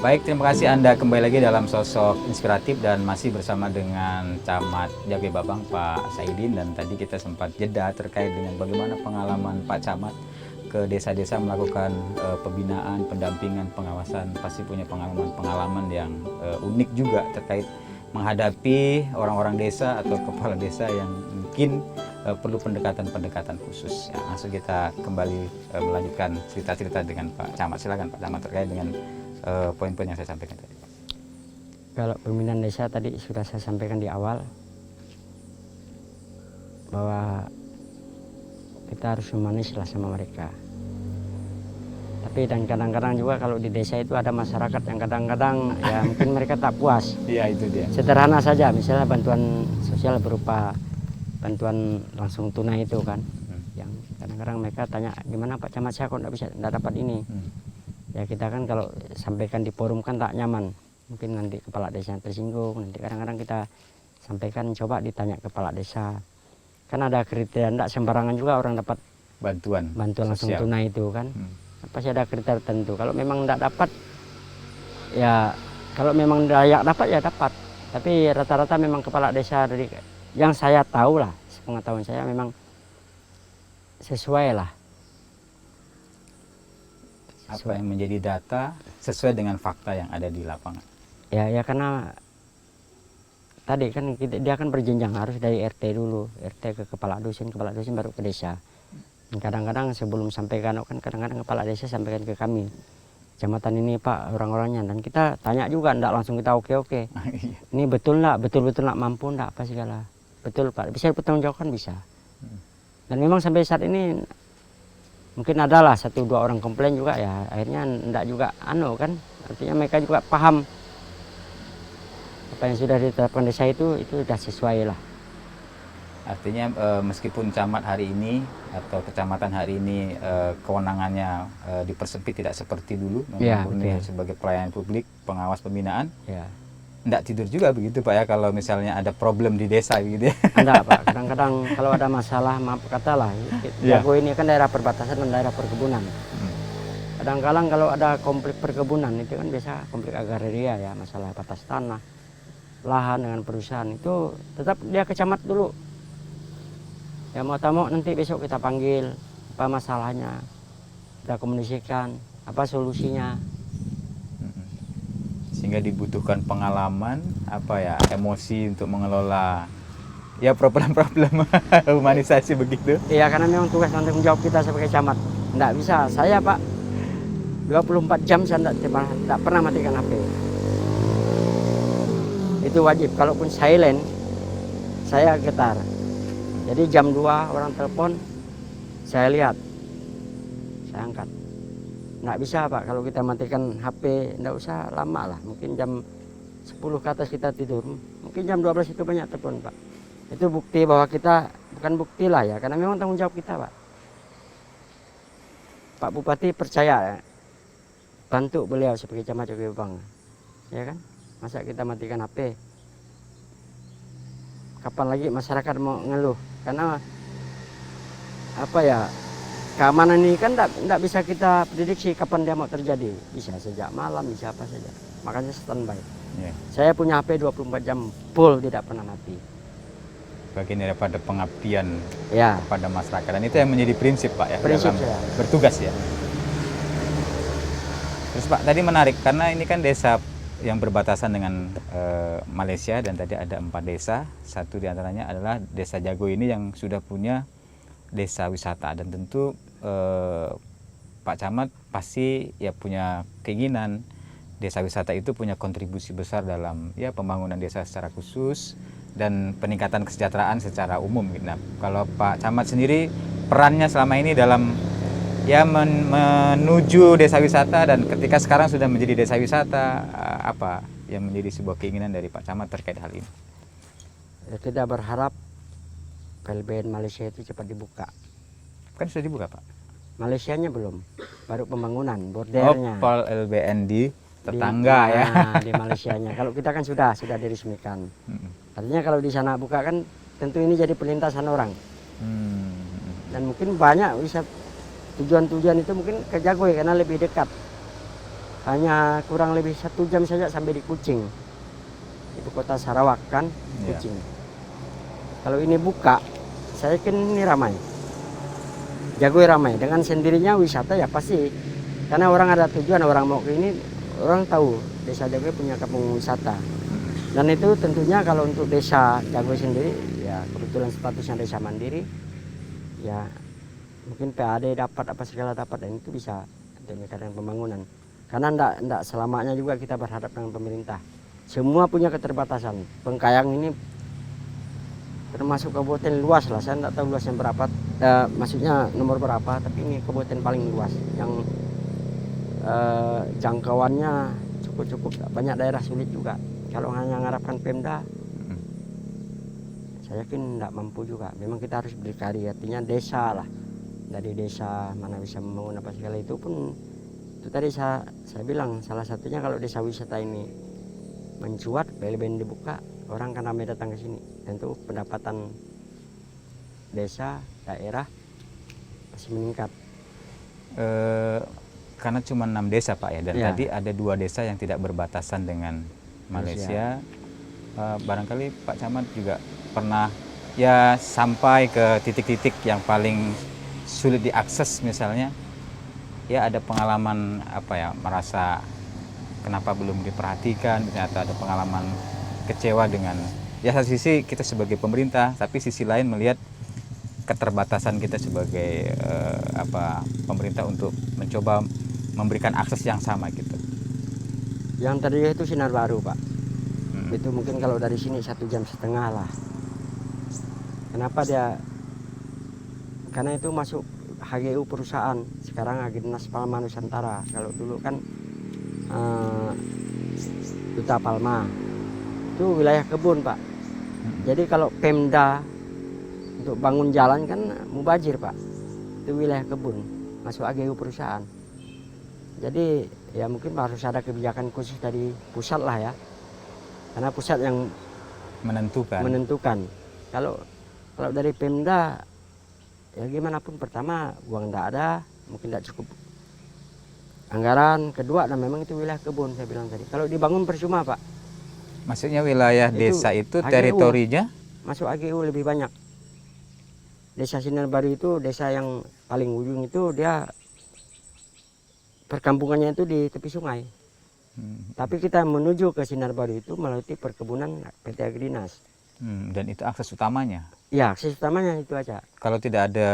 Baik, terima kasih Anda kembali lagi dalam sosok inspiratif dan masih bersama dengan Camat Jagwe Babang Pak Saidin, dan tadi kita sempat jeda terkait dengan bagaimana pengalaman Pak Camat ke desa-desa melakukan pembinaan, pendampingan, pengawasan. Pasti punya pengalaman yang unik juga terkait menghadapi orang-orang desa atau kepala desa yang mungkin perlu pendekatan-pendekatan khusus. Ya, langsung kita kembali melanjutkan cerita-cerita dengan Pak Camat. Silakan Pak Camat terkait dengan poin-poin yang saya sampaikan tadi. Kalau pembinaan desa tadi sudah saya sampaikan di awal bahwa kita harus humanis lah sama mereka. Tapi dan kadang-kadang juga kalau di desa itu ada masyarakat yang kadang-kadang ya mungkin mereka tak puas. Iya, itu dia. Sederhana saja, misalnya bantuan sosial berupa bantuan langsung tunai itu kan. Yang kadang-kadang mereka tanya, gimana Pak Camat, saya kok enggak dapat ini. Ya kita kan kalau sampaikan di forum kan tak nyaman. Mungkin nanti kepala desa tersinggung, nanti kadang-kadang kita sampaikan coba ditanya kepala desa. Kan ada kriteria, enggak sembarangan juga orang dapat bantuan langsung tunai itu kan. Pasti ada kriteria tertentu. Kalau memang enggak dapat, ya kalau memang layak dapat ya dapat. Tapi rata-rata memang kepala desa dari yang saya tahu lah, sepengetahuan saya memang sesuai lah. Apa yang menjadi data sesuai dengan fakta yang ada di lapangan. Ya karena tadi kan dia kan berjenjang, harus dari RT dulu, RT ke kepala dusun baru ke desa. Dan kadang-kadang sebelum sampaikan kan kadang-kadang kepala desa sampaikan ke kami, kecamatan ini Pak orang-orangnya, dan kita tanya juga, enggak langsung kita oke. Ini betul enggak, betul-betul enggak mampu enggak apa segala. Betul Pak, bisa dipertanggungjawabkan bisa. Dan memang sampai saat ini mungkin adalah 1-2 orang komplain juga ya, akhirnya enggak juga kan, artinya mereka juga paham apa yang sudah ditetapkan desa itu sudah sesuai lah. Artinya meskipun camat hari ini atau kecamatan hari ini kewenangannya dipersempit tidak seperti dulu, ya, sebagai pelayan publik, pengawas pembinaan, ya. Enggak tidur juga begitu Pak ya kalau misalnya ada problem di desa gitu ya. Enggak Pak, kadang-kadang kalau ada masalah, maaf katalah, Jago ini kan daerah perbatasan dan daerah perkebunan. Kadang-kadang kalau ada konflik perkebunan itu kan biasa konflik agraria ya, masalah batas tanah, lahan dengan perusahaan, itu tetap dia ke camat dulu. Ya mau tak mau nanti besok kita panggil, apa masalahnya, kita komunikasikan, apa solusinya. Sehingga dibutuhkan pengalaman, emosi untuk mengelola ya problem-problem humanisasi begitu. Iya, karena memang tugas dan tanggung jawab kita sebagai camat. Nggak bisa, saya Pak 24 jam saya nggak pernah matikan HP. Itu wajib, kalaupun silent saya getar. Jadi jam 2 orang telepon, saya lihat, saya angkat. Nggak bisa Pak, kalau kita matikan HP, nggak usah lama lah. Mungkin jam 10 ke atas kita tidur. Mungkin jam 12 itu banyak telepon Pak. Itu bukti bahwa kita, bukan bukti lah ya, karena memang tanggung jawab kita Pak. Pak Bupati percaya ya, bantu beliau sebagai camat Jagwe Babang. Ya kan, masa kita matikan HP? Kapan lagi masyarakat mau ngeluh? Karena keamanan ini kan tidak bisa kita prediksi kapan dia mau terjadi. Bisa sejak malam, bisa apa saja. Makanya standby. Ya. Saya punya HP 24 jam full, tidak pernah mati. Bagian daripada pengabdian Ya, kepada masyarakat, dan itu yang menjadi prinsip Pak ya prinsip dalam saya. bertugas ya. Terus Pak, tadi menarik karena ini kan desa yang berbatasan dengan Malaysia, dan tadi ada 4 desa. Satu diantaranya adalah Desa Jago ini yang sudah punya desa wisata, dan tentu Pak Camat pasti ya punya keinginan desa wisata itu punya kontribusi besar dalam ya pembangunan desa secara khusus dan peningkatan kesejahteraan secara umum. Nah, kalau Pak Camat sendiri perannya selama ini dalam ya menuju desa wisata, dan ketika sekarang sudah menjadi desa wisata, apa yang menjadi sebuah keinginan dari Pak Camat terkait hal ini? Ya, kita berharap PLBN Malaysia itu cepat dibuka. Kan sudah dibuka Pak? Malaysianya belum, baru pembangunan Oh, bordernya. PLBN di tetangga ya. Di Malaysianya. Kalau kita kan sudah diresmikan. Artinya kalau di sana buka kan tentu ini jadi perlintasan orang. Dan mungkin banyak bisa tujuan-tujuan itu mungkin ke Jagoy karena lebih dekat. Hanya kurang lebih 1 jam saja sampai di Kuching. Ibu kota Sarawak kan, Ya. Kuching. Kalau ini buka, saya yakin ini ramai. Jagoy ramai. Dengan sendirinya wisata ya pasti. Karena orang ada tujuan, orang mau ke ini, orang tahu desa Jagoy punya kampung wisata. Dan itu tentunya kalau untuk desa Jagoy sendiri, ya kebetulan statusnya desa mandiri, ya mungkin PAD dapat apa segala dapat, dan itu bisa meningkatkan pembangunan. Karena enggak selamanya juga kita berhadap dengan pemerintah. Semua punya keterbatasan. Bengkayang ini termasuk kabupaten luas lah, saya enggak tahu luasnya berapa, maksudnya nomor berapa, tapi ini kabupaten paling luas yang jangkauannya cukup banyak daerah sulit juga. Kalau hanya mengharapkan Pemda, saya yakin tidak mampu juga. Memang kita harus berdikari, artinya desa lah. Dari desa mana bisa membangun apa segala itu pun, itu tadi saya bilang salah satunya kalau desa wisata ini mencuat, PLBN dibuka, orang kan ramai datang ke sini. Tentu pendapatan desa, daerah masih meningkat. Karena cuma 6 desa Pak ya, dan Ya. tadi ada 2 desa yang tidak berbatasan dengan Malaysia. Barangkali Pak Camat juga pernah ya sampai ke titik-titik yang paling sulit diakses, misalnya ya ada pengalaman apa ya, merasa kenapa belum diperhatikan, ternyata ada pengalaman kecewa dengan ya satu sisi kita sebagai pemerintah, tapi sisi lain melihat keterbatasan kita sebagai pemerintah untuk mencoba memberikan akses yang sama gitu. Yang tadi itu Sinar Baru Pak. Itu mungkin kalau dari sini 1,5 jam lah. Kenapa dia? Karena itu masuk HGU perusahaan, sekarang Agendas Palma Nusantara. Kalau dulu kan Duta Palma, itu wilayah kebun Pak. Jadi kalau Pemda untuk bangun jalan kan mubazir Pak, itu wilayah kebun, masuk HGU perusahaan. Jadi ya mungkin harus ada kebijakan khusus dari pusat lah ya, karena pusat yang menentukan. Kalau dari Pemda ya gimana pun, pertama uang tidak ada, mungkin tidak cukup anggaran, kedua dan memang itu wilayah kebun saya bilang tadi. Kalau dibangun percuma Pak. Maksudnya wilayah desa itu teritorinya masuk HGU lebih banyak. Desa Sinar Baru itu desa yang paling ujung, itu dia perkampungannya itu di tepi sungai. Tapi kita menuju ke Sinar Baru itu melalui perkebunan PT Agrinas. Dan itu akses utamanya. Ya, akses utamanya itu aja. Kalau tidak ada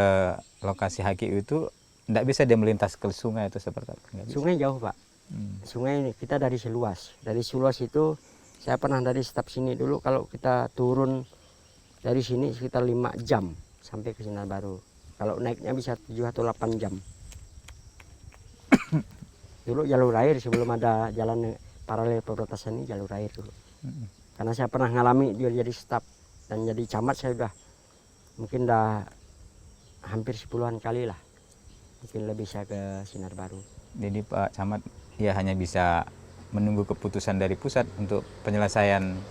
lokasi HGU itu tidak bisa dia melintas ke sungai itu seperti apa? Nggak bisa. Sungai jauh Pak. Sungai ini kita dari Seluas. Dari Seluas itu saya pernah dari staf sini dulu, kalau kita turun dari sini sekitar 5 jam sampai ke Sinar Baru. Kalau naiknya bisa 7 atau 8 jam. Dulu jalur air sebelum ada jalan paralel perbatasan ini, jalur air dulu. Karena saya pernah ngalami dia jadi staf dan jadi camat, saya mungkin hampir 10-an kali lah. Mungkin lebih saya ke Sinar Baru. Jadi Pak Camat ya hanya bisa menunggu keputusan dari pusat untuk penyelesaian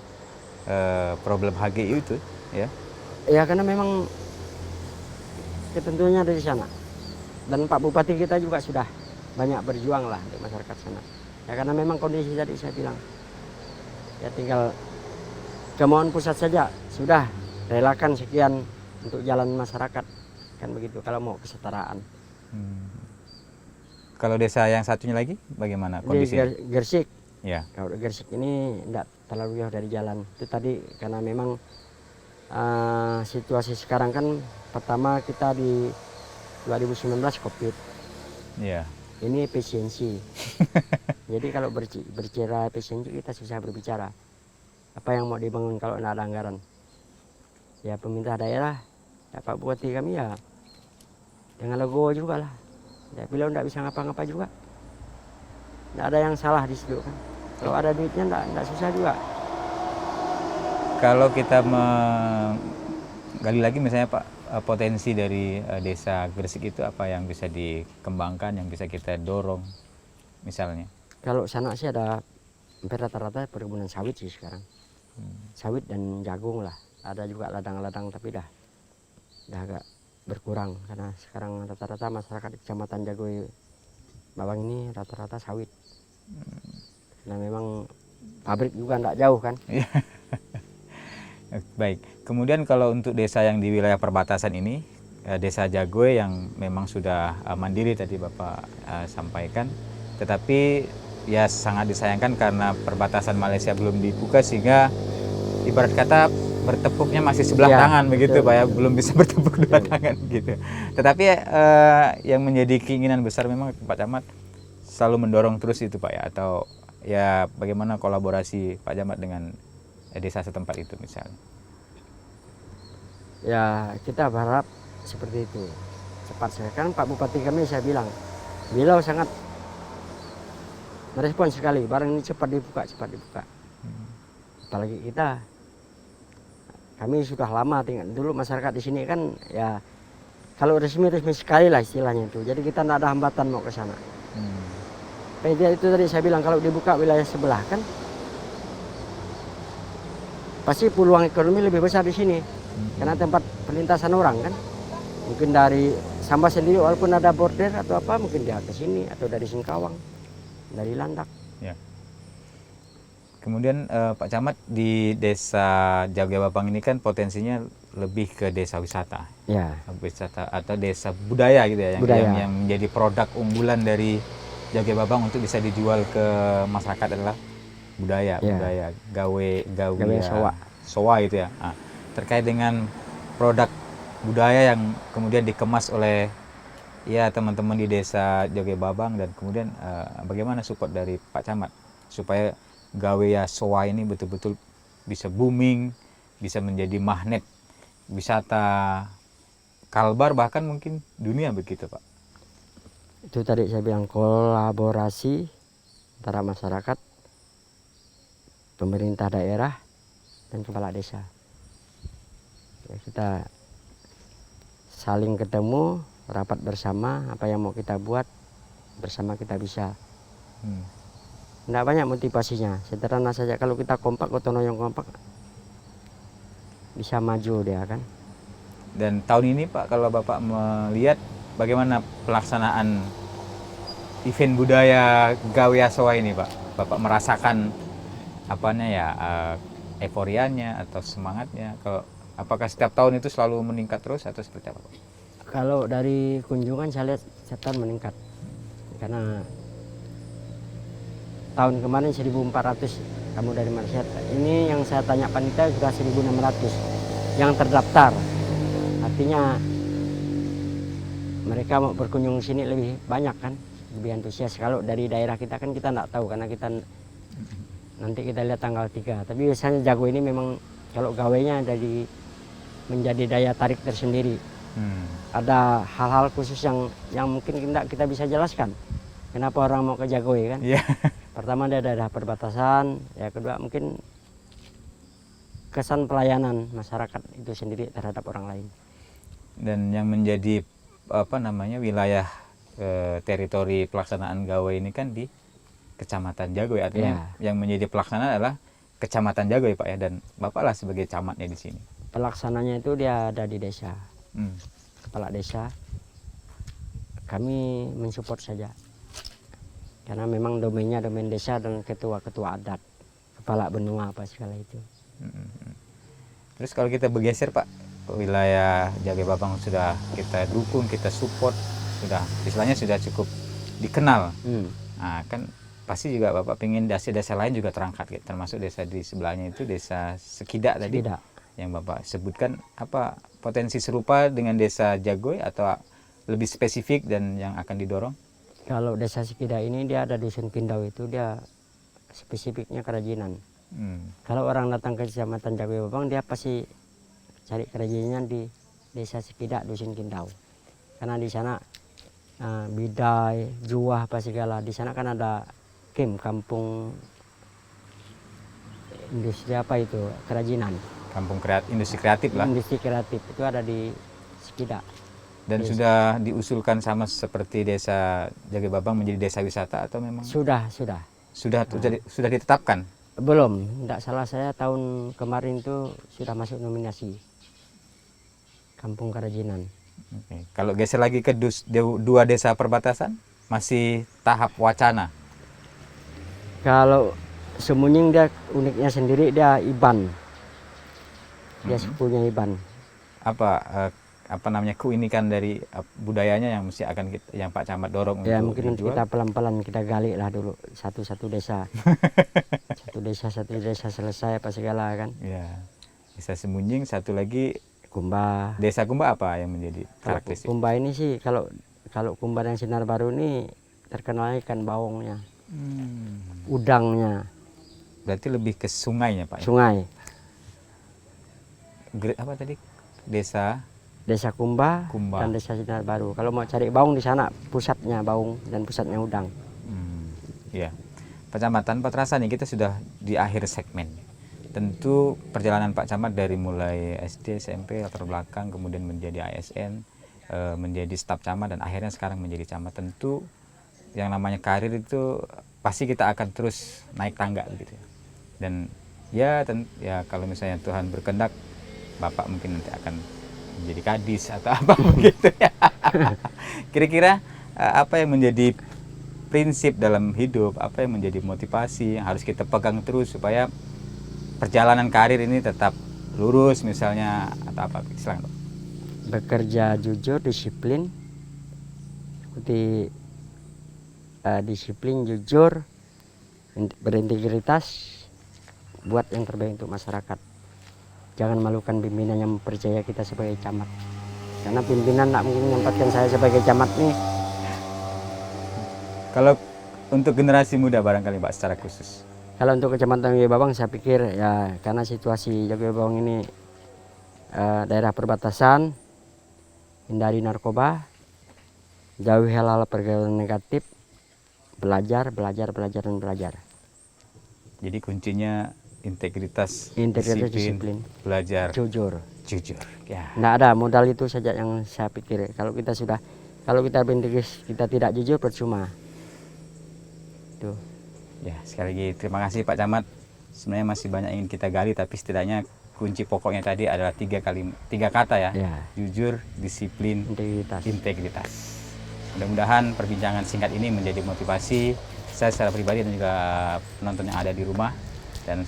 problem HGU itu ya. Ya karena memang ketentuannya ada di sana. dan Pak Bupati kita juga sudah banyak berjuang lah untuk masyarakat sana. Ya karena memang kondisi tadi saya bilang, ya tinggal kemauan pusat saja sudah relakan sekian untuk jalan masyarakat, kan begitu kalau mau kesetaraan. Kalau desa yang satunya lagi bagaimana Di kondisinya? Gersik, Ya. kalau Gersik ini tidak terlalu jauh dari jalan. Itu tadi karena memang situasi sekarang kan pertama kita di 2019 COVID, Ya. ini efisiensi. Jadi kalau berbicara efisiensi kita susah berbicara. Apa yang mau dibangun kalau tidak ada anggaran? Ya pemerintah daerah, ya Pak Bupati kami ya dengan legowo juga lah. Ya beliau tidak bisa ngapa-ngapa juga. Tidak ada yang salah di situ kan. Kalau ada duitnya tidak susah juga. Kalau kita menggali lagi misalnya Pak, potensi dari desa Gresik itu apa yang bisa dikembangkan, yang bisa kita dorong misalnya? Kalau sana sih ada hampir rata-rata perkebunan sawit sih sekarang. Sawit dan jagung lah. Ada juga ladang-ladang tapi dah agak berkurang karena sekarang rata-rata masyarakat di Kecamatan Jagoy Babang ini rata-rata sawit. Nah memang pabrik juga tidak jauh kan. Baik, kemudian kalau untuk desa yang di wilayah perbatasan ini, desa Jagoy yang memang sudah mandiri tadi Bapak sampaikan, tetapi ya sangat disayangkan karena perbatasan Malaysia belum dibuka sehingga ibarat kata bertepuknya masih sebelah Ya, tangan begitu betul, Pak ya, betul. belum bisa bertepuk dua tangan gitu. Tetapi yang menjadi keinginan besar memang Pak Camat selalu mendorong terus itu Pak ya, atau ya bagaimana kolaborasi Pak Camat dengan desa setempat itu misalnya. Ya kita berharap seperti itu. Cepat sekali kan Pak Bupati kami saya bilang, beliau sangat merespon sekali, barang ini cepat dibuka, cepat dibuka. Apalagi kita, kami sudah lama tinggal dulu masyarakat di sini kan ya kalau resmi sekali lah istilahnya itu. Jadi kita tidak ada hambatan mau ke sana. Itu tadi saya bilang kalau dibuka wilayah sebelah kan pasti peluang ekonomi lebih besar di sini karena tempat perlintasan orang kan. Mungkin dari Sambas sendiri walaupun ada border atau apa mungkin dia ke sini atau dari Singkawang, dari Landak. Ya. Kemudian Pak Camat di desa Jagoy Babang ini kan potensinya lebih ke desa wisata. Ya. Wisata atau desa budaya gitu ya, yang menjadi produk unggulan dari Jagoy Babang untuk bisa dijual ke masyarakat adalah budaya, budaya gawe sowa itu ya. Nah, terkait dengan produk budaya yang kemudian dikemas oleh ya teman-teman di desa Jagoy Babang dan kemudian bagaimana support dari Pak Camat supaya gawe sowa ini betul-betul bisa booming, bisa menjadi magnet wisata Kalbar bahkan mungkin dunia begitu Pak. Itu tadi saya bilang kolaborasi antara masyarakat, pemerintah daerah dan kepala desa. Ya, kita saling ketemu, rapat bersama, apa yang mau kita buat bersama kita bisa. Tidak banyak motivasinya, sederhana saja. Kalau kita kompak, gotong royong kompak, bisa maju dia kan. Dan tahun ini Pak, kalau Bapak melihat bagaimana pelaksanaan event budaya Gawe Sowa ini Pak, Bapak merasakan apanya ya, euforianya atau semangatnya? Kalau apakah setiap tahun itu selalu meningkat terus atau seperti apa Pak? Kalau dari kunjungan saya lihat setiap tahun meningkat, karena tahun kemarin 1.400 tamu dari Malaysia. Ini yang saya tanya panitia sudah 1.600 yang terdaftar. Artinya mereka mau berkunjung sini lebih banyak kan, lebih antusias. Kalau dari daerah kita kan kita tidak tahu karena kita nanti kita lihat tanggal 3. Tapi biasanya Jagoy ini memang kalau gawainya dari menjadi daya tarik tersendiri. Ada hal-hal khusus yang mungkin kita bisa jelaskan. Kenapa orang mau ke Jagoy kan? Yeah. Pertama dia daerah perbatasan, ya kedua mungkin kesan pelayanan masyarakat itu sendiri terhadap orang lain. Dan yang menjadi apa namanya wilayah teritori pelaksanaan Gawe ini kan di Kecamatan Jagoy, artinya yang menjadi pelaksana adalah Kecamatan Jagoy Pak ya, dan Bapak lah sebagai camatnya di sini. Pelaksananya itu dia ada di desa, kepala desa. kami mensupport saja. Karena memang domainnya domain desa dan ketua-ketua adat, kepala benua apa segala itu. Terus kalau kita bergeser Pak, wilayah Jage Babang sudah kita dukung, kita support, sudah istilahnya sudah cukup dikenal. Nah, kan pasti juga Bapak pengen desa-desa lain juga terangkat, gitu. Termasuk desa di sebelahnya itu desa Sekidak tadi yang Bapak sebutkan. Apa potensi serupa dengan desa Jagoy atau lebih spesifik dan yang akan didorong? Kalau desa Sekidak ini dia ada dusun Pindau, itu dia spesifiknya kerajinan. Kalau orang datang ke Kecamatan Jage Babang, dia pasti cari kerajinan di desa Sekidak dusun Pindau. Karena di sana bidai, juah apa segala. Di sana kan ada kampung industri apa itu, kerajinan. Kampung industri kreatif lah. Industri kreatif itu ada di Sekidak. Dan sudah diusulkan sama seperti desa Jage Babang menjadi desa wisata atau memang? Sudah Ditetapkan? Belum, tidak salah saya tahun kemarin itu sudah masuk nominasi Kampung Kerajinan. Oke. Kalau geser lagi ke dua desa perbatasan, masih tahap wacana? Kalau Semunying dia uniknya sendiri, dia Iban. Dia sukunya Iban. Apa namanya keunikan dari budayanya yang mesti akan yang Pak Camat dorong Ya untuk mungkin dijual? kita pelan-pelan kita gali lah dulu satu desa. satu desa selesai apa segala kan. Ya. Desa Semunying, satu lagi Kumba. Desa Kumba apa yang menjadi karakteristik? Kumba ini sih kalau Kumba yang Sinar Baru ini terkenal ikan baungnya. Udangnya. Berarti lebih ke sungainya Pak? Sungai. Apa tadi? Desa Kumba dan Desa Sinar Baru. Kalau mau cari baung di sana pusatnya baung dan pusatnya udang. Ya, Pak Camat, tanpa terasa nih kita sudah di akhir segmen. Tentu perjalanan Pak Camat dari mulai SD, SMP, latar belakang, kemudian menjadi ASN, menjadi staf camat dan akhirnya sekarang menjadi camat. Tentu yang namanya karir itu pasti kita akan terus naik tangga gitu. Dan ya kalau misalnya Tuhan berkehendak, Bapak mungkin nanti akan menjadi kadis atau apa begitu ya. Kira-kira apa yang menjadi prinsip dalam hidup, apa yang menjadi motivasi yang harus kita pegang terus supaya perjalanan karir ini tetap lurus misalnya atau apa? Silakan. Bekerja jujur, disiplin, ikuti disiplin, jujur, berintegritas, buat yang terbaik untuk masyarakat. Jangan malukan pimpinan yang percaya kita sebagai camat. Karena pimpinan tak mungkin menempatkan saya sebagai camat nih. Kalau untuk generasi muda barangkali Pak secara khusus. Kalau untuk Kecamatan Jage Babang saya pikir ya karena situasi Jage Babang ini daerah perbatasan, hindari narkoba, jauhi hal-hal pergaulan negatif, belajar. Jadi kuncinya integritas, disiplin, belajar, jujur. Ya. Nggak ada modal itu saja yang saya pikir. Kalau kita berintegritas, kita tidak jujur percuma. Tuh. Ya, sekali lagi terima kasih Pak Camat. Sebenarnya masih banyak yang ingin kita gali, tapi setidaknya kunci pokoknya tadi adalah tiga kata ya. Jujur, disiplin, integritas. Mudah-mudahan perbincangan singkat ini menjadi motivasi saya secara pribadi dan juga penonton yang ada di rumah. Dan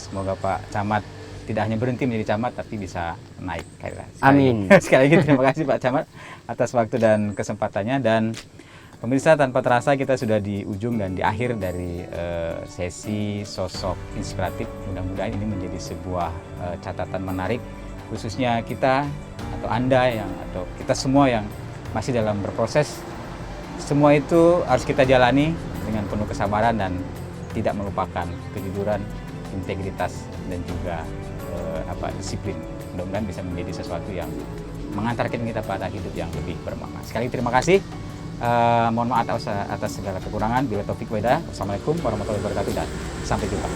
semoga Pak Camat tidak hanya berhenti menjadi camat, tapi bisa naik karirnya. Amin. Sekali lagi terima kasih Pak Camat atas waktu dan kesempatannya. Dan pemirsa, tanpa terasa kita sudah di ujung dan di akhir dari sesi sosok inspiratif. Mudah-mudahan ini menjadi sebuah catatan menarik, khususnya kita atau Anda atau kita semua yang masih dalam berproses. Semua itu harus kita jalani dengan penuh kesabaran dan tidak melupakan kejujuran, integritas dan juga disiplin. Mudah-mudahan bisa menjadi sesuatu yang mengantarkan kita pada hidup yang lebih bermakna. Sekali terima kasih. Mohon maaf atas segala kekurangan. Bila taufik wa hidayah. Wassalamualaikum warahmatullahi wabarakatuh dan sampai jumpa.